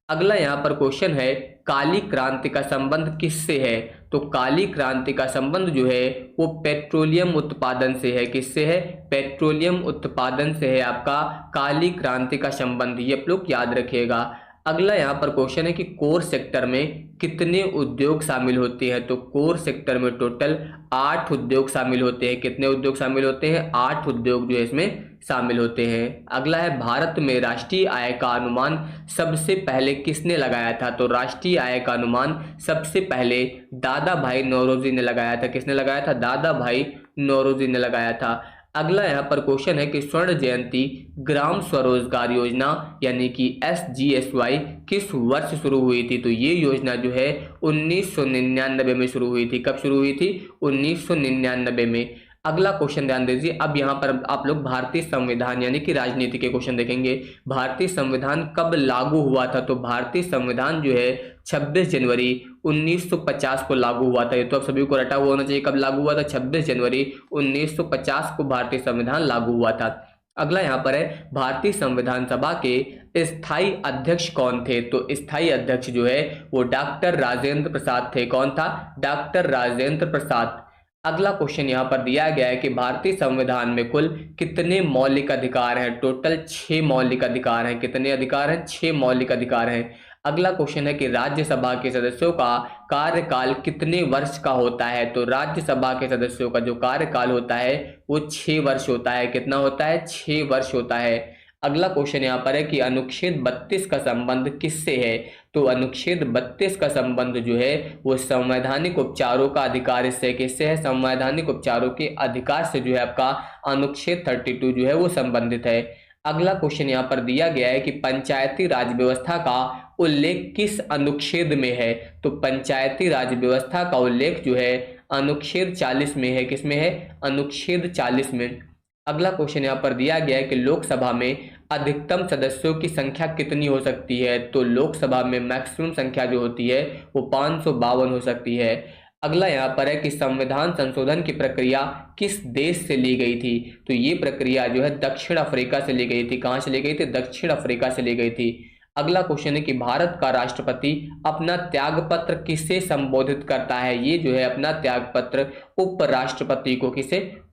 अगला यहाँ पर क्वेश्चन है, काली क्रांति का संबंध किससे है। तो काली क्रांति का संबंध जो है वो पेट्रोलियम उत्पादन से है। किससे है? पेट्रोलियम उत्पादन से है आपका काली क्रांति का संबंध। ये आप लोग याद रखिएगा। अगला यहाँ पर क्वेश्चन है कि कोर सेक्टर में कितने उद्योग शामिल होते हैं। तो कोर सेक्टर में टोटल 8 उद्योग शामिल होते हैं। कितने उद्योग शामिल होते हैं? 8 उद्योग जो है इसमें शामिल होते हैं। अगला है, भारत में राष्ट्रीय आय का अनुमान सबसे पहले किसने लगाया था। तो राष्ट्रीय आय का अनुमान सबसे पहले दादा भाई नौरोजी ने लगाया था। किसने लगाया था? दादा भाई नौरोजी ने लगाया था। अगला यहाँ पर क्वेश्चन है कि स्वर्ण जयंती ग्राम स्वरोजगार योजना यानी कि SGSY किस वर्ष शुरू हुई थी। तो ये योजना जो है 1999 में शुरू हुई थी। कब शुरू हुई थी? 1999 में। अगला क्वेश्चन ध्यान दीजिए, अब यहाँ पर आप लोग भारतीय संविधान यानी कि राजनीति के क्वेश्चन देखेंगे। भारतीय संविधान कब लागू हुआ था। तो भारतीय संविधान जो है 26 जनवरी 1950 को लागू हुआ था। ये तो आप सभी को रटा हुआ होना चाहिए। कब लागू हुआ था? 26 जनवरी 1950 को भारतीय संविधान लागू हुआ था। अगला यहाँ पर है, भारतीय संविधान सभा के स्थायी अध्यक्ष कौन थे। तो स्थायी अध्यक्ष जो है वो डॉक्टर राजेंद्र प्रसाद थे। कौन था? डॉक्टर राजेंद्र प्रसाद। अगला क्वेश्चन यहाँ पर दिया गया है कि भारतीय संविधान में कुल कितने मौलिक अधिकार हैं। टोटल 6 मौलिक अधिकार हैं। कितने अधिकार हैं? 6 मौलिक अधिकार हैं। अगला क्वेश्चन है कि राज्यसभा के सदस्यों का कार्यकाल कितने वर्ष का होता है। तो राज्यसभा के सदस्यों का जो कार्यकाल होता है वो 6 वर्ष होता है। कितना होता है? 6 वर्ष होता है। अगला क्वेश्चन यहाँ पर है कि अनुच्छेद 32 का संबंध किससे है। तो अनुच्छेद 32 का संबंध जो है वो संवैधानिक उपचारों का अधिकार से किससे है? संवैधानिक उपचारों के अधिकार से जो है आपका अनुच्छेद 32 जो है वो संबंधित है। अगला क्वेश्चन यहाँ पर दिया गया है कि पंचायती राज व्यवस्था का उल्लेख किस अनुच्छेद में है। तो पंचायती राज व्यवस्था का उल्लेख जो है अनुच्छेद 40 में है। किसमें है? अनुच्छेद 40 में। अगला क्वेश्चन यहाँ पर दिया गया है कि लोकसभा में अधिकतम सदस्यों की संख्या कितनी हो सकती है। तो लोकसभा में मैक्सिमम संख्या जो होती है वो 552 हो सकती है। अगला यहाँ पर है कि संविधान संशोधन की प्रक्रिया किस देश से ली गई थी। तो ये प्रक्रिया जो है दक्षिण अफ्रीका से ली गई थी। कहाँ से ली गई थी? दक्षिण अफ्रीका से ली गई थी। अगला क्वेश्चन है कि भारत का राष्ट्रपति अपना त्यागपत्र किसे संबोधित करता है। ये जो है अपना त्यागपत्र उपराष्ट्रपति को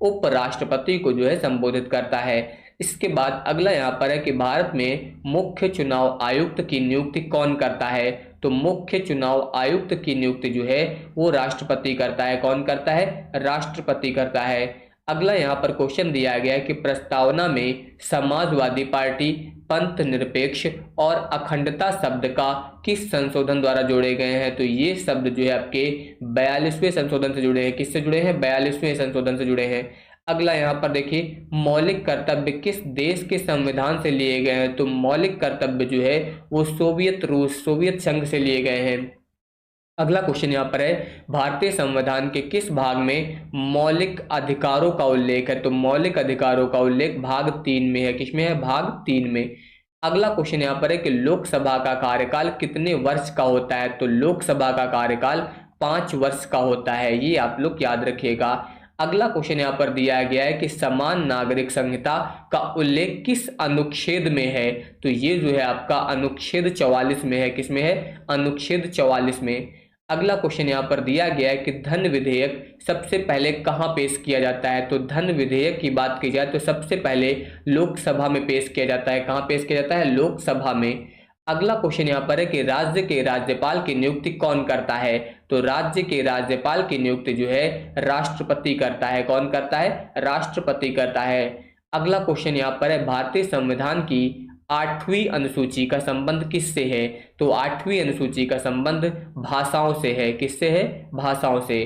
उपराष्ट्रपति को जो है संबोधित करता है। इसके बाद अगला यहाँ पर है कि भारत में मुख्य चुनाव आयुक्त की नियुक्ति कौन करता है। तो मुख्य चुनाव आयुक्त की नियुक्ति जो है वो राष्ट्रपति करता है। कौन करता है? राष्ट्रपति करता है। अगला यहाँ पर क्वेश्चन दिया गया है कि प्रस्तावना में समाजवादी पार्टी, पंथ निरपेक्ष और अखंडता शब्द का किस संशोधन द्वारा जोड़े गए हैं। तो ये शब्द जो है आपके 42वें संशोधन से जुड़े हैं। किससे जुड़े हैं? 42वें संशोधन से जुड़े हैं। अगला यहाँ पर देखिए, मौलिक कर्तव्य किस देश के संविधान से लिए गए हैं। तो मौलिक कर्तव्य जो है वो सोवियत संघ से लिए गए हैं। अगला क्वेश्चन यहाँ पर है, भारतीय संविधान के किस भाग में मौलिक अधिकारों का उल्लेख है। तो मौलिक अधिकारों का उल्लेख भाग 3 में है। किसमें है? भाग 3 में। अगला क्वेश्चन यहाँ पर है कि लोकसभा का कार्यकाल कितने वर्ष का होता है। तो लोकसभा का कार्यकाल 5 वर्ष का होता है। ये आप लोग याद रखिएगा। अगला क्वेश्चन यहाँ पर दिया गया है कि समान नागरिक संहिता का उल्लेख किस अनुच्छेद में है? तो ये जो है आपका अनुच्छेद 44 में है। किसमें है? अनुच्छेद 44 में। अगला क्वेश्चन यहाँ पर दिया गया है कि धन विधेयक सबसे पहले कहाँ पेश किया जाता है? तो धन विधेयक की बात की जाए तो सबसे पहले लोकसभा में पेश किया जाता है। कहाँ पेश किया जाता है? लोकसभा में। अगला क्वेश्चन यहाँ पर है कि राज्य के राज्यपाल की नियुक्ति कौन करता है? तो राज्य के राज्यपाल की नियुक्ति जो है राष्ट्रपति करता है। कौन करता है? राष्ट्रपति करता है। अगला क्वेश्चन यहाँ पर है भारतीय संविधान की 8वीं अनुसूची का संबंध किससे है? तो 8वीं अनुसूची का संबंध भाषाओं से है। किससे है? भाषाओं से।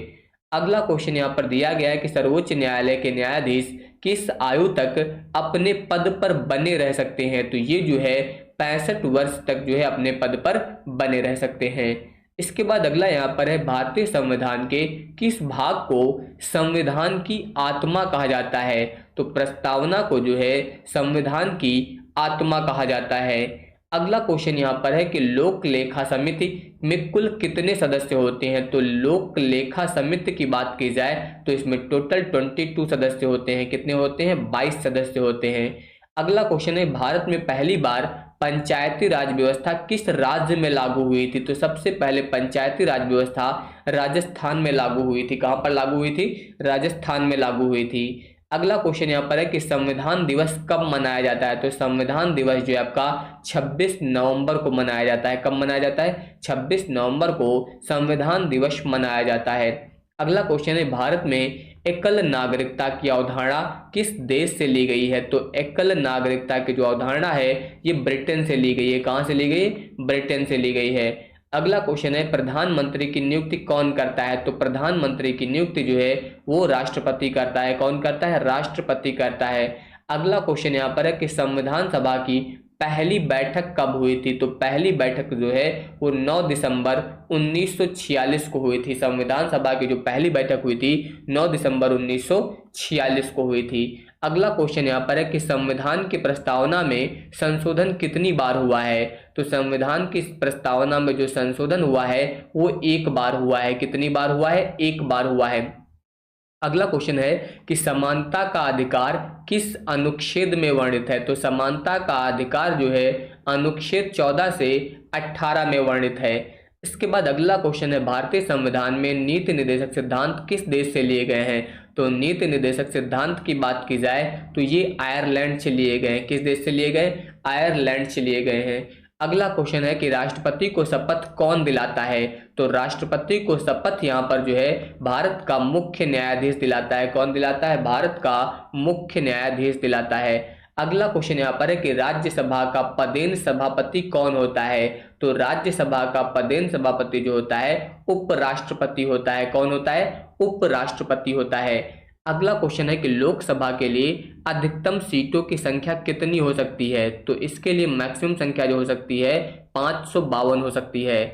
अगला क्वेश्चन यहाँ पर दिया गया है कि सर्वोच्च न्यायालय के न्यायाधीश किस आयु तक अपने पद पर बने रह सकते हैं? तो ये जो है 65 वर्ष तक जो है अपने पद पर बने रह सकते हैं। इसके बाद अगला यहाँ पर है भारतीय संविधान के किस भाग को संविधान की आत्मा कहा जाता है? तो प्रस्तावना को जो है संविधान की आत्मा कहा जाता है। अगला क्वेश्चन यहाँ पर है कि लोक लेखा समिति में कुल कितने सदस्य होते हैं? तो लोक लेखा समिति की बात की जाए तो इसमें टोटल 22 सदस्य होते हैं। कितने होते हैं? 22 सदस्य होते हैं। अगला क्वेश्चन है भारत में पहली बार पंचायती राज व्यवस्था किस राज्य में लागू हुई थी? तो सबसे पहले पंचायती राज व्यवस्था राजस्थान में लागू हुई थी। कहां पर लागू हुई थी? राजस्थान में लागू हुई थी। अगला क्वेश्चन यहाँ पर है कि संविधान दिवस कब मनाया जाता है? तो संविधान दिवस जो है आपका 26 नवंबर को मनाया जाता है। कब मनाया जाता है? 26 नवंबर को संविधान दिवस मनाया जाता है। अगला क्वेश्चन है भारत में एकल नागरिकता की अवधारणा किस देश से ली गई है? तो एकल नागरिकता की जो अवधारणा है ये ब्रिटेन से ली गई है। कहां से ली गई? ब्रिटेन से ली गई है। अगला क्वेश्चन है प्रधानमंत्री की नियुक्ति कौन करता है? तो प्रधानमंत्री की नियुक्ति जो है वो राष्ट्रपति करता है। कौन करता है? राष्ट्रपति करता है। अगला क्वेश्चन यहाँ पर है कि संविधान सभा की पहली बैठक कब हुई थी? तो पहली बैठक जो है वो 9 दिसंबर 1946 को हुई थी। संविधान सभा की जो पहली बैठक हुई थी 9 दिसंबर 1946 को हुई थी। अगला क्वेश्चन यहाँ पर है कि संविधान की प्रस्तावना में संशोधन कितनी बार हुआ है? तो संविधान की प्रस्तावना में जो संशोधन हुआ है वो एक बार हुआ है। कितनी बार हुआ है? एक बार हुआ है। अगला क्वेश्चन है कि समानता का अधिकार किस अनुच्छेद में वर्णित है? तो समानता का अधिकार जो है अनुच्छेद 14 से 18 में वर्णित है। इसके बाद अगला क्वेश्चन है भारतीय संविधान में नीति निर्देशक सिद्धांत किस देश से लिए गए हैं? तो नीति निर्देशक सिद्धांत की बात की जाए तो ये आयरलैंड से लिए गए हैं। किस देश से लिए गए? आयरलैंड से लिए गए हैं। अगला क्वेश्चन है कि राष्ट्रपति को शपथ कौन दिलाता है? तो राष्ट्रपति को शपथ यहाँ पर जो है भारत का मुख्य न्यायाधीश दिलाता है। कौन दिलाता है? भारत का मुख्य न्यायाधीश दिलाता है। अगला क्वेश्चन यहाँ पर है कि राज्यसभा का पदेन सभापति कौन होता है? तो राज्यसभा का पदेन सभापति जो होता है उपराष्ट्रपति होता है। कौन होता है? उपराष्ट्रपति होता है। अगला क्वेश्चन है कि लोकसभा के लिए अधिकतम सीटों की संख्या कितनी हो सकती है? तो इसके लिए मैक्सिमम संख्या जो हो सकती है 552 हो सकती है।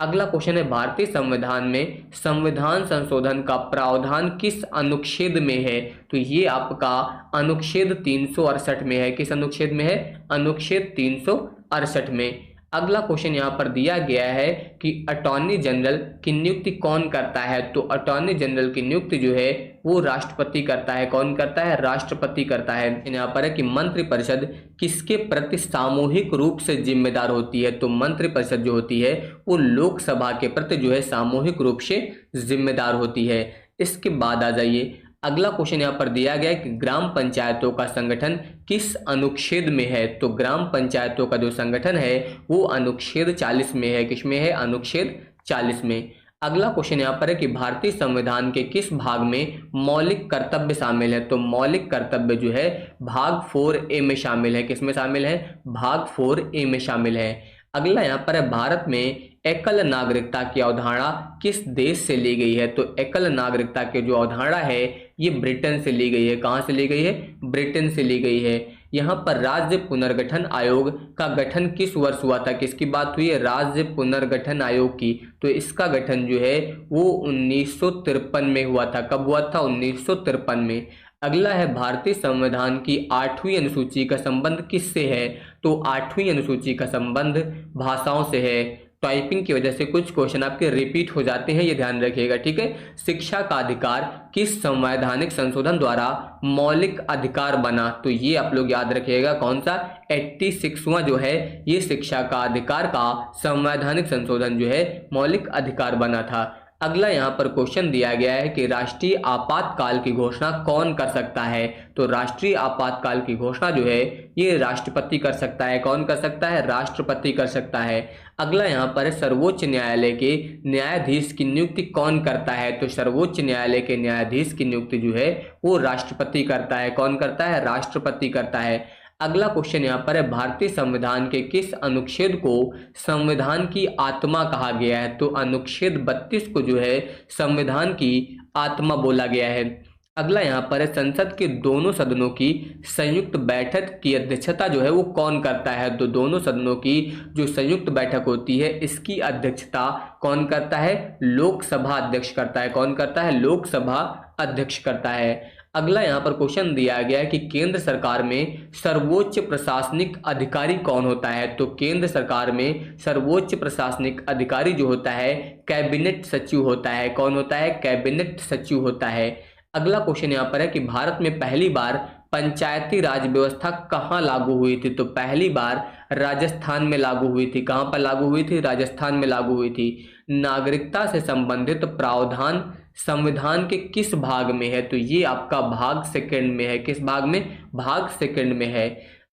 अगला क्वेश्चन है भारतीय संविधान में संविधान संशोधन का प्रावधान किस अनुच्छेद में है? तो ये आपका अनुच्छेद 368 में है। किस अनुच्छेद में है? अनुच्छेद 368 में। अगला क्वेश्चन यहाँ पर दिया गया है कि अटॉर्नी जनरल की नियुक्ति कौन करता है? तो अटॉर्नी जनरल की नियुक्ति जो है वो राष्ट्रपति करता है। कौन करता है? राष्ट्रपति करता है। यहाँ पर है कि मंत्रिपरिषद किसके प्रति सामूहिक रूप से जिम्मेदार होती है? तो मंत्रिपरिषद जो होती है वो लोकसभा के प्रति जो है सामूहिक रूप से जिम्मेदार होती है। इसके बाद आ जाइए अगला क्वेश्चन यहाँ पर दिया गया है कि ग्राम पंचायतों का संगठन किस अनुच्छेद में है? तो ग्राम पंचायतों का जो संगठन है वो अनुच्छेद 40 में है। किस में है? अनुच्छेद 40 में। अगला क्वेश्चन यहाँ पर है कि भारतीय संविधान के किस भाग में मौलिक कर्तव्य शामिल है? तो मौलिक कर्तव्य जो है भाग 4A में शामिल है। किस में शामिल है? भाग 4A में शामिल है। अगला यहाँ पर है भारत में एकल नागरिकता की अवधारणा किस देश से ली गई है? तो एकल नागरिकता की जो अवधारणा है ये ब्रिटेन से ली गई है। कहां से ली गई है? ब्रिटेन से ली गई है। यहाँ पर राज्य पुनर्गठन आयोग का गठन किस वर्ष हुआ था? किसकी बात हुई है? राज्य पुनर्गठन आयोग की। तो इसका गठन जो है वो 1953 में हुआ था। कब हुआ था? 1953 में। अगला है भारतीय संविधान की 8वीं अनुसूची का संबंध किससे है? तो 8वीं अनुसूची का संबंध भाषाओं से है। टाइपिंग की वजह से कुछ क्वेश्चन आपके रिपीट हो जाते हैं, ये ध्यान रखिएगा, ठीक है। शिक्षा का अधिकार किस संवैधानिक संशोधन द्वारा मौलिक अधिकार बना, तो ये आप लोग याद रखिएगा कौन सा 86वां जो है ये शिक्षा का अधिकार का संवैधानिक संशोधन जो है मौलिक अधिकार बना था। अगला यहाँ पर क्वेश्चन दिया गया है कि राष्ट्रीय आपातकाल की घोषणा कौन कर सकता है, तो राष्ट्रीय आपातकाल की घोषणा जो है ये राष्ट्रपति कर सकता है। कौन कर सकता है? राष्ट्रपति कर सकता है। अगला यहाँ पर सर्वोच्च न्यायालय के न्यायाधीश की नियुक्ति कौन करता है, तो सर्वोच्च न्यायालय के न्यायाधीश की नियुक्ति जो है वो राष्ट्रपति करता है। कौन करता है? राष्ट्रपति करता है। अगला क्वेश्चन यहाँ पर है भारतीय संविधान के किस अनुच्छेद को संविधान की आत्मा कहा गया है, तो अनुच्छेद 32 को जो है संविधान की आत्मा बोला गया है। अगला यहाँ पर है संसद के दोनों सदनों की संयुक्त बैठक की अध्यक्षता जो है वो कौन करता है, तो दोनों सदनों की जो संयुक्त बैठक होती है इसकी अध्यक्षता कौन करता है? लोकसभा अध्यक्ष करता है। कौन करता है? लोकसभा अध्यक्ष करता है। अगला यहाँ पर क्वेश्चन दिया गया है कि केंद्र सरकार में सर्वोच्च प्रशासनिक अधिकारी कौन होता है, तो केंद्र सरकार में सर्वोच्च प्रशासनिक अधिकारी जो होता है कैबिनेट सचिव होता है। कौन होता है? कैबिनेट सचिव होता है। अगला क्वेश्चन यहाँ पर है कि भारत में पहली बार पंचायती राज व्यवस्था कहाँ लागू हुई थी, तो पहली बार राजस्थान में लागू हुई थी। कहाँ पर लागू हुई थी? राजस्थान में लागू हुई थी। नागरिकता से संबंधित प्रावधान संविधान के किस भाग में है, तो ये आपका भाग सेकंड में है। किस भाग में? भाग सेकंड में है।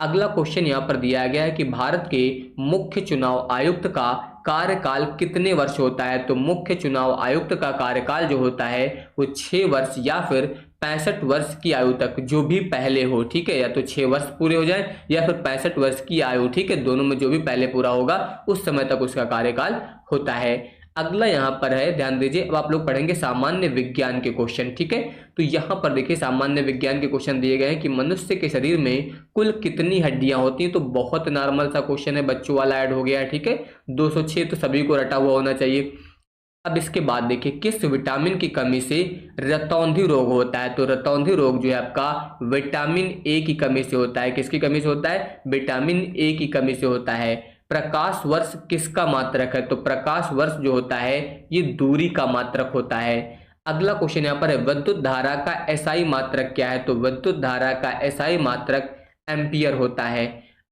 अगला क्वेश्चन यहाँ पर दिया गया है कि भारत के मुख्य चुनाव आयुक्त का कार्यकाल कितने वर्ष होता है, तो मुख्य चुनाव आयुक्त का कार्यकाल जो होता है वो 6 वर्ष या फिर 65 वर्ष की आयु तक, जो भी पहले हो, ठीक है, या तो 6 वर्ष पूरे हो जाए या फिर 65 वर्ष की आयु, ठीक है, दोनों में जो भी पहले पूरा होगा उस समय तक उसका कार्यकाल होता है। अगला यहाँ पर है, ध्यान दीजिए, अब आप लोग पढ़ेंगे सामान्य विज्ञान के क्वेश्चन, ठीक है। तो यहाँ पर देखिए सामान्य विज्ञान के क्वेश्चन दिए गए हैं कि मनुष्य के शरीर में कुल कितनी हड्डियां होती हैं, तो बहुत नॉर्मल सा क्वेश्चन है, बच्चों वाला ऐड हो गया है, ठीक है। 206 तो सभी को रटा हुआ होना चाहिए। अब इसके बाद देखिए किस विटामिन की कमी से रतौंधी रोग होता है, तो रतौंधी रोग जो है आपका विटामिन ए की कमी से होता है। किसकी कमी से होता है? विटामिन ए की कमी से होता है। प्रकाश वर्ष किसका मात्रक है, तो प्रकाश वर्ष जो होता है ये दूरी का मात्रक होता है। अगला क्वेश्चन यहाँ पर है विद्युत धारा का एसआई मात्रक क्या है, तो विद्युत धारा का एसआई मात्रक एम्पियर होता है।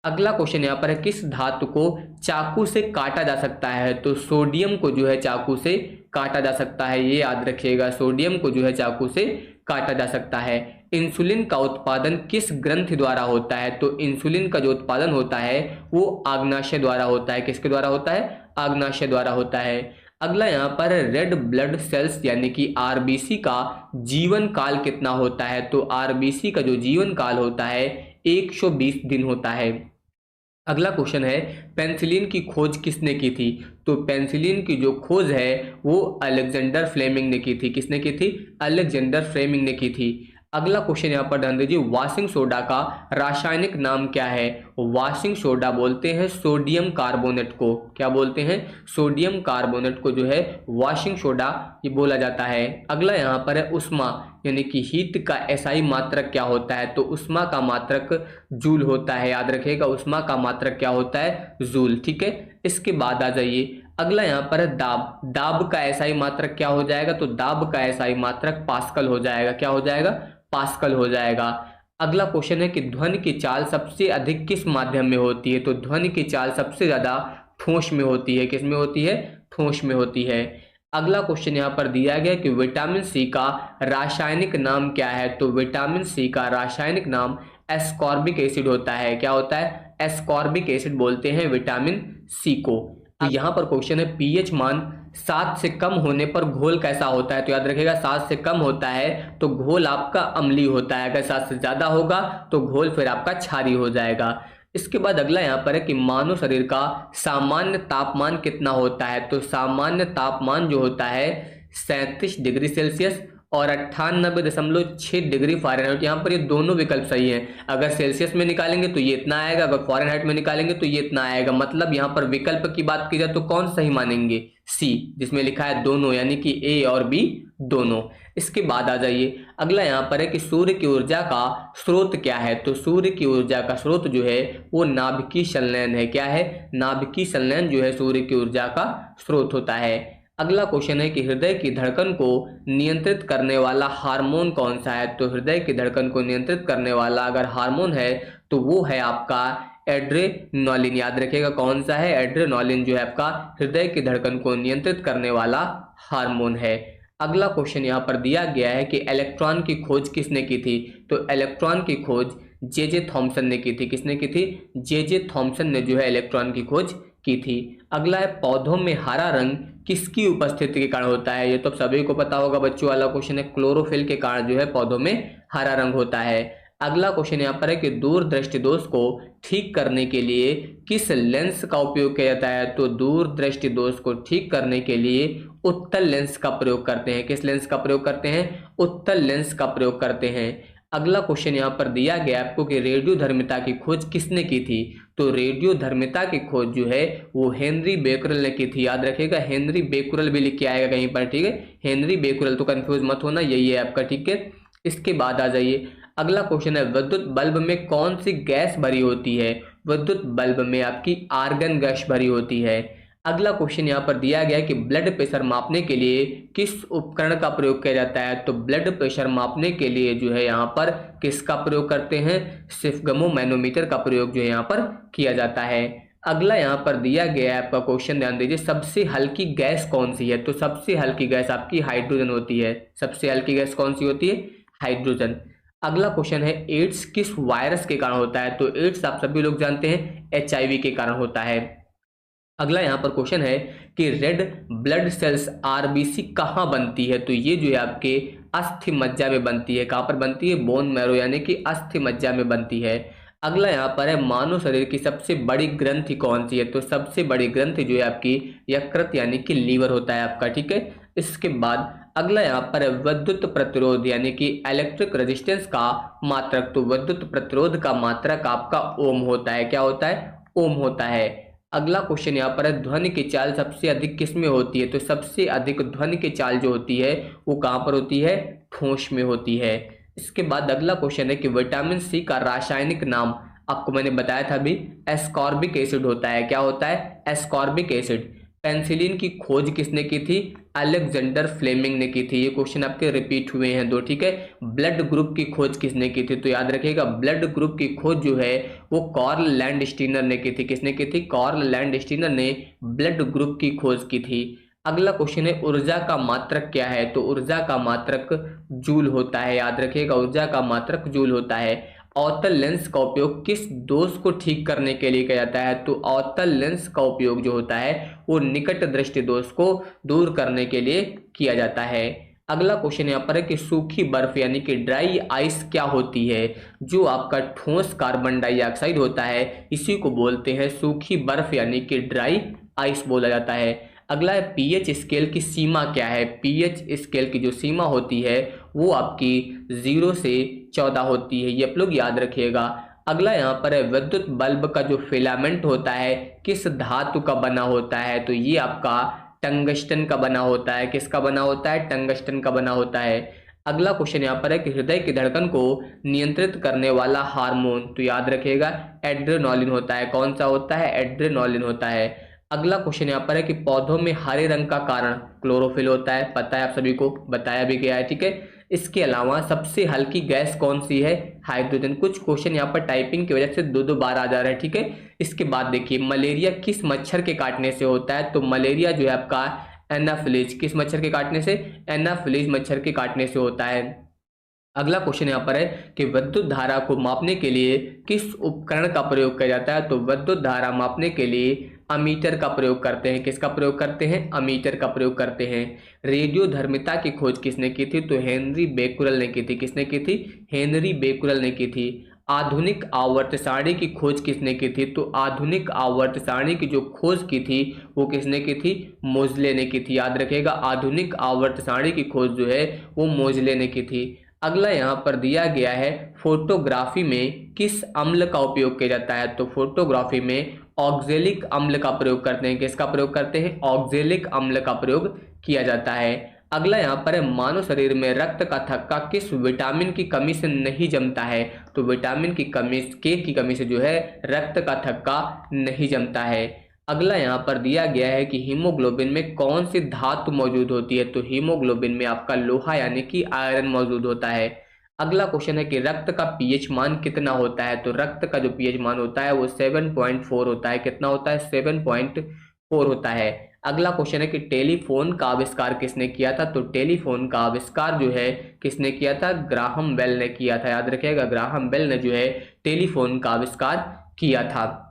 अगला क्वेश्चन यहाँ पर है किस धातु को चाकू से काटा जा सकता है, तो सोडियम को जो है चाकू से काटा जा सकता है, ये याद रखिएगा, सोडियम को जो है चाकू से काटा जा सकता है। इंसुलिन का उत्पादन किस ग्रंथि द्वारा होता है, तो इंसुलिन का जो उत्पादन होता है वो आग्नाशय द्वारा होता है। किसके द्वारा होता है? आग्नाशय द्वारा होता है। अगला यहाँ पर रेड ब्लड सेल्स यानी कि आरबीसी का जीवन काल कितना होता है, तो आरबीसी का जो जीवन काल होता है 120 दिन होता है। अगला क्वेश्चन है पेनिसिलिन की खोज किसने की थी, तो पेनिसिलिन की जो खोज है वो अलेक्जेंडर फ्लेमिंग ने की थी। किसने की थी? अलेक्जेंडर फ्लेमिंग ने की थी। अगला क्वेश्चन यहाँ पर ध्यान दीजिए वॉशिंग सोडा का रासायनिक नाम क्या है, वॉशिंग सोडा बोलते हैं सोडियम कार्बोनेट को। क्या बोलते हैं? सोडियम कार्बोनेट को जो है वॉशिंग सोडा ये बोला जाता है। अगला यहाँ पर है उष्मा यानी कि हीट का एसआई मात्रक क्या होता है, तो उष्मा का मात्रक जूल होता है। याद रखिएगा उष्मा का मात्रक क्या होता है? जूल, ठीक है। इसके बाद आ जाइए अगला यहाँ पर है दाब। दाब का एसआई मात्रक क्या हो जाएगा, तो दाब का एसआई मात्रक पास्कल हो जाएगा। क्या हो जाएगा? पास्कल हो जाएगा। अगला क्वेश्चन है कि ध्वनि की चाल सबसे अधिक किस माध्यम में होती है, तो ध्वनि की चाल सबसे ज्यादा ठोस में होती है। किस में होती है? ठोस में होती है। अगला क्वेश्चन यहाँ पर दिया गया कि विटामिन सी का रासायनिक नाम क्या है, तो विटामिन सी का रासायनिक नाम एस्कॉर्बिक एसिड होता है। क्या होता है? एस्कॉर्बिक एसिड बोलते हैं विटामिन सी को। तो यहाँ पर क्वेश्चन है पीएच मान 7 से कम होने पर घोल कैसा होता है, तो याद रखिएगा 7 से कम होता है तो घोल आपका अम्लीय होता है, अगर 7 से ज्यादा होगा तो घोल फिर आपका क्षारीय हो जाएगा। इसके बाद अगला यहाँ पर है कि मानव शरीर का सामान्य तापमान कितना होता है, तो सामान्य तापमान जो होता है 37 डिग्री सेल्सियस और 98.6 डिग्री फ़ारेनहाइट। यहाँ पर ये दोनों विकल्प सही हैं। अगर सेल्सियस में निकालेंगे तो ये इतना आएगा, अगर फ़ारेनहाइट में निकालेंगे तो ये इतना आएगा। मतलब यहाँ पर विकल्प की बात की जाए तो कौन सही मानेंगे? सी, जिसमें लिखा है दोनों, यानी कि ए और बी दोनों। इसके बाद आ जाइए, अगला यहाँ पर है कि सूर्य की ऊर्जा का स्रोत क्या है? तो सूर्य की ऊर्जा का स्रोत जो है वो नाभिकीय संलयन है। क्या है? नाभिकीय संलयन जो है सूर्य की ऊर्जा का स्रोत होता है। अगला क्वेश्चन है कि हृदय की धड़कन को नियंत्रित करने वाला हार्मोन कौन सा है? तो हृदय की धड़कन को नियंत्रित करने वाला अगर हार्मोन है तो वो है आपका एड्रेनलिन। याद रखिएगा कौन सा है? एड्रेनलिन जो है आपका हृदय की धड़कन को नियंत्रित करने वाला हार्मोन है। अगला क्वेश्चन यहाँ पर दिया गया है कि इलेक्ट्रॉन की खोज किसने की थी? तो इलेक्ट्रॉन की खोज जे थॉमसन ने की थी। किसने की थी? जे थॉमसन ने जो है इलेक्ट्रॉन की खोज की थी। अगला है पौधों में हरा रंग किसकी उपस्थिति के कारण होता है? ये तो सभी को पता होगा, बच्चों वाला क्वेश्चन है। क्लोरोफिल के कारण जो है पौधों में हरा रंग होता है। अगला क्वेश्चन यहाँ पर है कि दूरदृष्टि दोष को ठीक करने के लिए किस लेंस का उपयोग किया जाता है? तो दूरदृष्टि दोष को ठीक करने के लिए उत्तल लेंस का प्रयोग करते हैं। किस लेंस का प्रयोग करते हैं? उत्तल लेंस का प्रयोग करते हैं। अगला क्वेश्चन यहाँ पर दिया गया आपको कि रेडियोधर्मिता की खोज किसने की थी? तो रेडियोधर्मिता की खोज जो है वो हेनरी बेकरल ने की थी। याद रखिएगा, हेनरी बेकरल भी लिख के आएगा कहीं पर, ठीक है। हेनरी बेकरल, तो कंफ्यूज मत होना, यही है आपका, ठीक है। इसके बाद आ जाइए, अगला क्वेश्चन है विद्युत बल्ब में कौन सी गैस भरी होती है? विद्युत बल्ब में आपकी आर्गन गैस भरी होती है। अगला क्वेश्चन यहाँ पर दिया गया है कि ब्लड प्रेशर मापने के लिए किस उपकरण का प्रयोग किया जाता है? तो ब्लड प्रेशर मापने के लिए जो है यहाँ पर किसका प्रयोग करते हैं? स्फिग्मो मैनोमीटर का प्रयोग जो है यहाँ पर किया जाता है। अगला यहाँ पर दिया गया है आपका क्वेश्चन, ध्यान दीजिए, सबसे हल्की गैस कौन सी है? तो सबसे हल्की गैस आपकी हाइड्रोजन होती है। सबसे हल्की गैस कौन सी होती है? हाइड्रोजन। अगला क्वेश्चन है एड्स किस वायरस के कारण होता है? तो एड्स आप सभी लोग जानते हैं HIV के कारण होता है। अगला यहाँ पर क्वेश्चन है कि रेड ब्लड सेल्स RBC कहाँ बनती है? तो ये जो है आपके अस्थि मज्जा में बनती है। कहाँ पर बनती है? बोन मैरो, यानी कि अस्थि मज्जा में बनती है। अगला यहाँ पर है मानव शरीर की सबसे बड़ी ग्रंथि कौन सी है? तो सबसे बड़ी ग्रंथि जो है आपकी यकृत यानी कि लीवर होता है आपका, ठीक है। इसके बाद अगला यहाँ पर है विद्युत प्रतिरोध यानी कि इलेक्ट्रिक रेजिस्टेंस का मात्रक। तो विद्युत प्रतिरोध का मात्रक आपका ओम होता है। क्या होता है? ओम होता है। अगला क्वेश्चन यहाँ पर है ध्वनि की चाल सबसे अधिक किस में होती है? तो सबसे अधिक ध्वनि की चाल जो होती है वो कहाँ पर होती है? ठोस में होती है। इसके बाद अगला क्वेश्चन है कि विटामिन सी का रासायनिक नाम आपको मैंने बताया था अभी, एस्कॉर्बिक एसिड होता है। क्या होता है? Ascorbic acid. पेंसिलिन की खोज किसने की थी? अलेक्जेंडर फ्लेमिंग ने की थी। ये क्वेश्चन आपके रिपीट हुए हैं दो, ठीक है। ब्लड ग्रुप की खोज किसने की थी? तो याद रखिएगा ब्लड ग्रुप की खोज जो है वो कार्ल लैंडस्टीनर ने की थी। किसने की थी? कार्ल लैंडस्टीनर ने ब्लड ग्रुप की खोज की थी। अगला क्वेश्चन है ऊर्जा का मात्रक क्या है? तो ऊर्जा का मात्रक जूल होता है। याद रखिएगा ऊर्जा का मात्रक जूल होता है। अवतल लेंस का उपयोग किस दोष को ठीक करने के लिए किया जाता है? तो अवतल लेंस का उपयोग जो होता है वो निकट दृष्टि दोष को दूर करने के लिए किया जाता है। अगला क्वेश्चन यहाँ पर है कि सूखी बर्फ यानी कि ड्राई आइस क्या होती है? जो आपका ठोस कार्बन डाइऑक्साइड होता है इसी को बोलते हैं सूखी बर्फ यानी कि ड्राई आइस बोला जाता है। अगला है पीएच स्केल की सीमा क्या है? पीएच स्केल की जो सीमा होती है वो आपकी 0 से 14 होती है। ये आप लोग याद रखिएगा। अगला यहाँ पर है विद्युत बल्ब का जो फिलामेंट होता है किस धातु का बना होता है? तो ये आपका टंगस्टन का बना होता है। किसका बना होता है? टंगस्टन का बना होता है। अगला क्वेश्चन यहाँ पर है कि हृदय की धड़कन को नियंत्रित करने वाला हार्मोन, तो याद रखिएगा एड्रेनलिन होता है। कौन सा होता है? एड्रेनलिन होता है। अगला क्वेश्चन यहाँ पर है कि पौधों में हरे रंग का कारण क्लोरोफिल होता है। पता है आप सभी को, बताया भी गया है, ठीक है। इसके अलावा सबसे हल्की गैस कौन सी है? हाइड्रोजन। कुछ क्वेश्चन यहाँ पर टाइपिंग की वजह से दो बार आ जा रहा है, ठीक है। इसके बाद देखिए मलेरिया किस मच्छर के काटने से होता है? तो मलेरिया जो है आपका एनाफिलीज, किस मच्छर के काटने से? एनाफिलीज मच्छर के काटने से होता है। अगला क्वेश्चन यहाँ पर है कि विद्युत धारा को मापने के लिए किस उपकरण का प्रयोग किया जाता है? तो विद्युत धारा मापने के लिए अमीटर का प्रयोग करते हैं। किसका प्रयोग करते हैं? अमीटर का प्रयोग करते हैं। रेडियोधर्मिता की खोज किसने की थी? तो हेनरी बेकुरल ने की थी। किसने की थी? हेनरी बेकुरल ने की थी। आधुनिक आवर्त सारणी की खोज किसने की थी? तो आधुनिक आवर्त सारणी की जो खोज की थी वो किसने की थी? मोजले ने की थी। याद रखिएगा, आधुनिक आवर्त सारणी की खोज जो है वो मोजले ने की थी। अगला यहाँ पर दिया गया है, फोटोग्राफी में किस अम्ल का उपयोग किया जाता है? तो फोटोग्राफी में ऑक्जेलिक अम्ल का प्रयोग करते हैं। किसका प्रयोग करते हैं? ऑक्जेलिक अम्ल का प्रयोग किया जाता है। अगला यहाँ पर है, मानव शरीर में रक्त का थक्का किस विटामिन की कमी से नहीं जमता है? तो विटामिन की कमी, के की कमी से जो है रक्त का थक्का नहीं जमता है। अगला यहाँ पर दिया गया है कि हीमोग्लोबिन में कौन सी धातु मौजूद होती है? तो हीमोग्लोबिन में आपका लोहा यानी कि आयरन मौजूद होता है। अगला क्वेश्चन है कि रक्त का पीएच मान कितना होता है? तो रक्त का जो पीएच मान होता है वो 7.4 होता है। कितना होता है? 7.4 होता है। अगला क्वेश्चन है कि टेलीफोन का आविष्कार किसने किया था? तो टेलीफोन का आविष्कार जो है किसने किया था? ग्राहम बेल ने किया था। याद रखिएगा, ग्राहम बेल ने जो है टेलीफोन का आविष्कार किया था।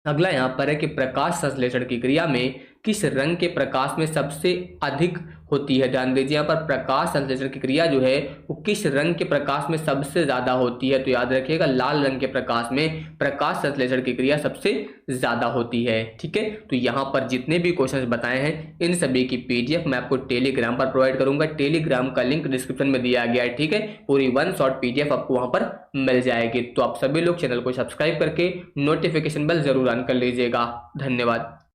अगला यहाँ पर है कि प्रकाश संश्लेषण की क्रिया में किस रंग के प्रकाश में सबसे अधिक होती है? ध्यान दीजिए, यहाँ पर प्रकाश संश्लेषण की क्रिया जो है वो किस रंग के प्रकाश में सबसे ज्यादा होती है? तो याद रखिएगा, लाल रंग के प्रकाश में प्रकाश संश्लेषण की क्रिया सबसे ज्यादा होती है। ठीक है, तो यहाँ पर जितने भी क्वेश्चन बताए हैं इन सभी की पीडीएफ मैं आपको टेलीग्राम पर प्रोवाइड करूंगा। टेलीग्राम का लिंक डिस्क्रिप्शन में दिया गया है। ठीक है, पूरी 1 शॉट पीडीएफ आपको वहां पर मिल जाएगी। तो आप सभी लोग चैनल को सब्सक्राइब करके नोटिफिकेशन बेल जरूर ऑन कर लीजिएगा। धन्यवाद।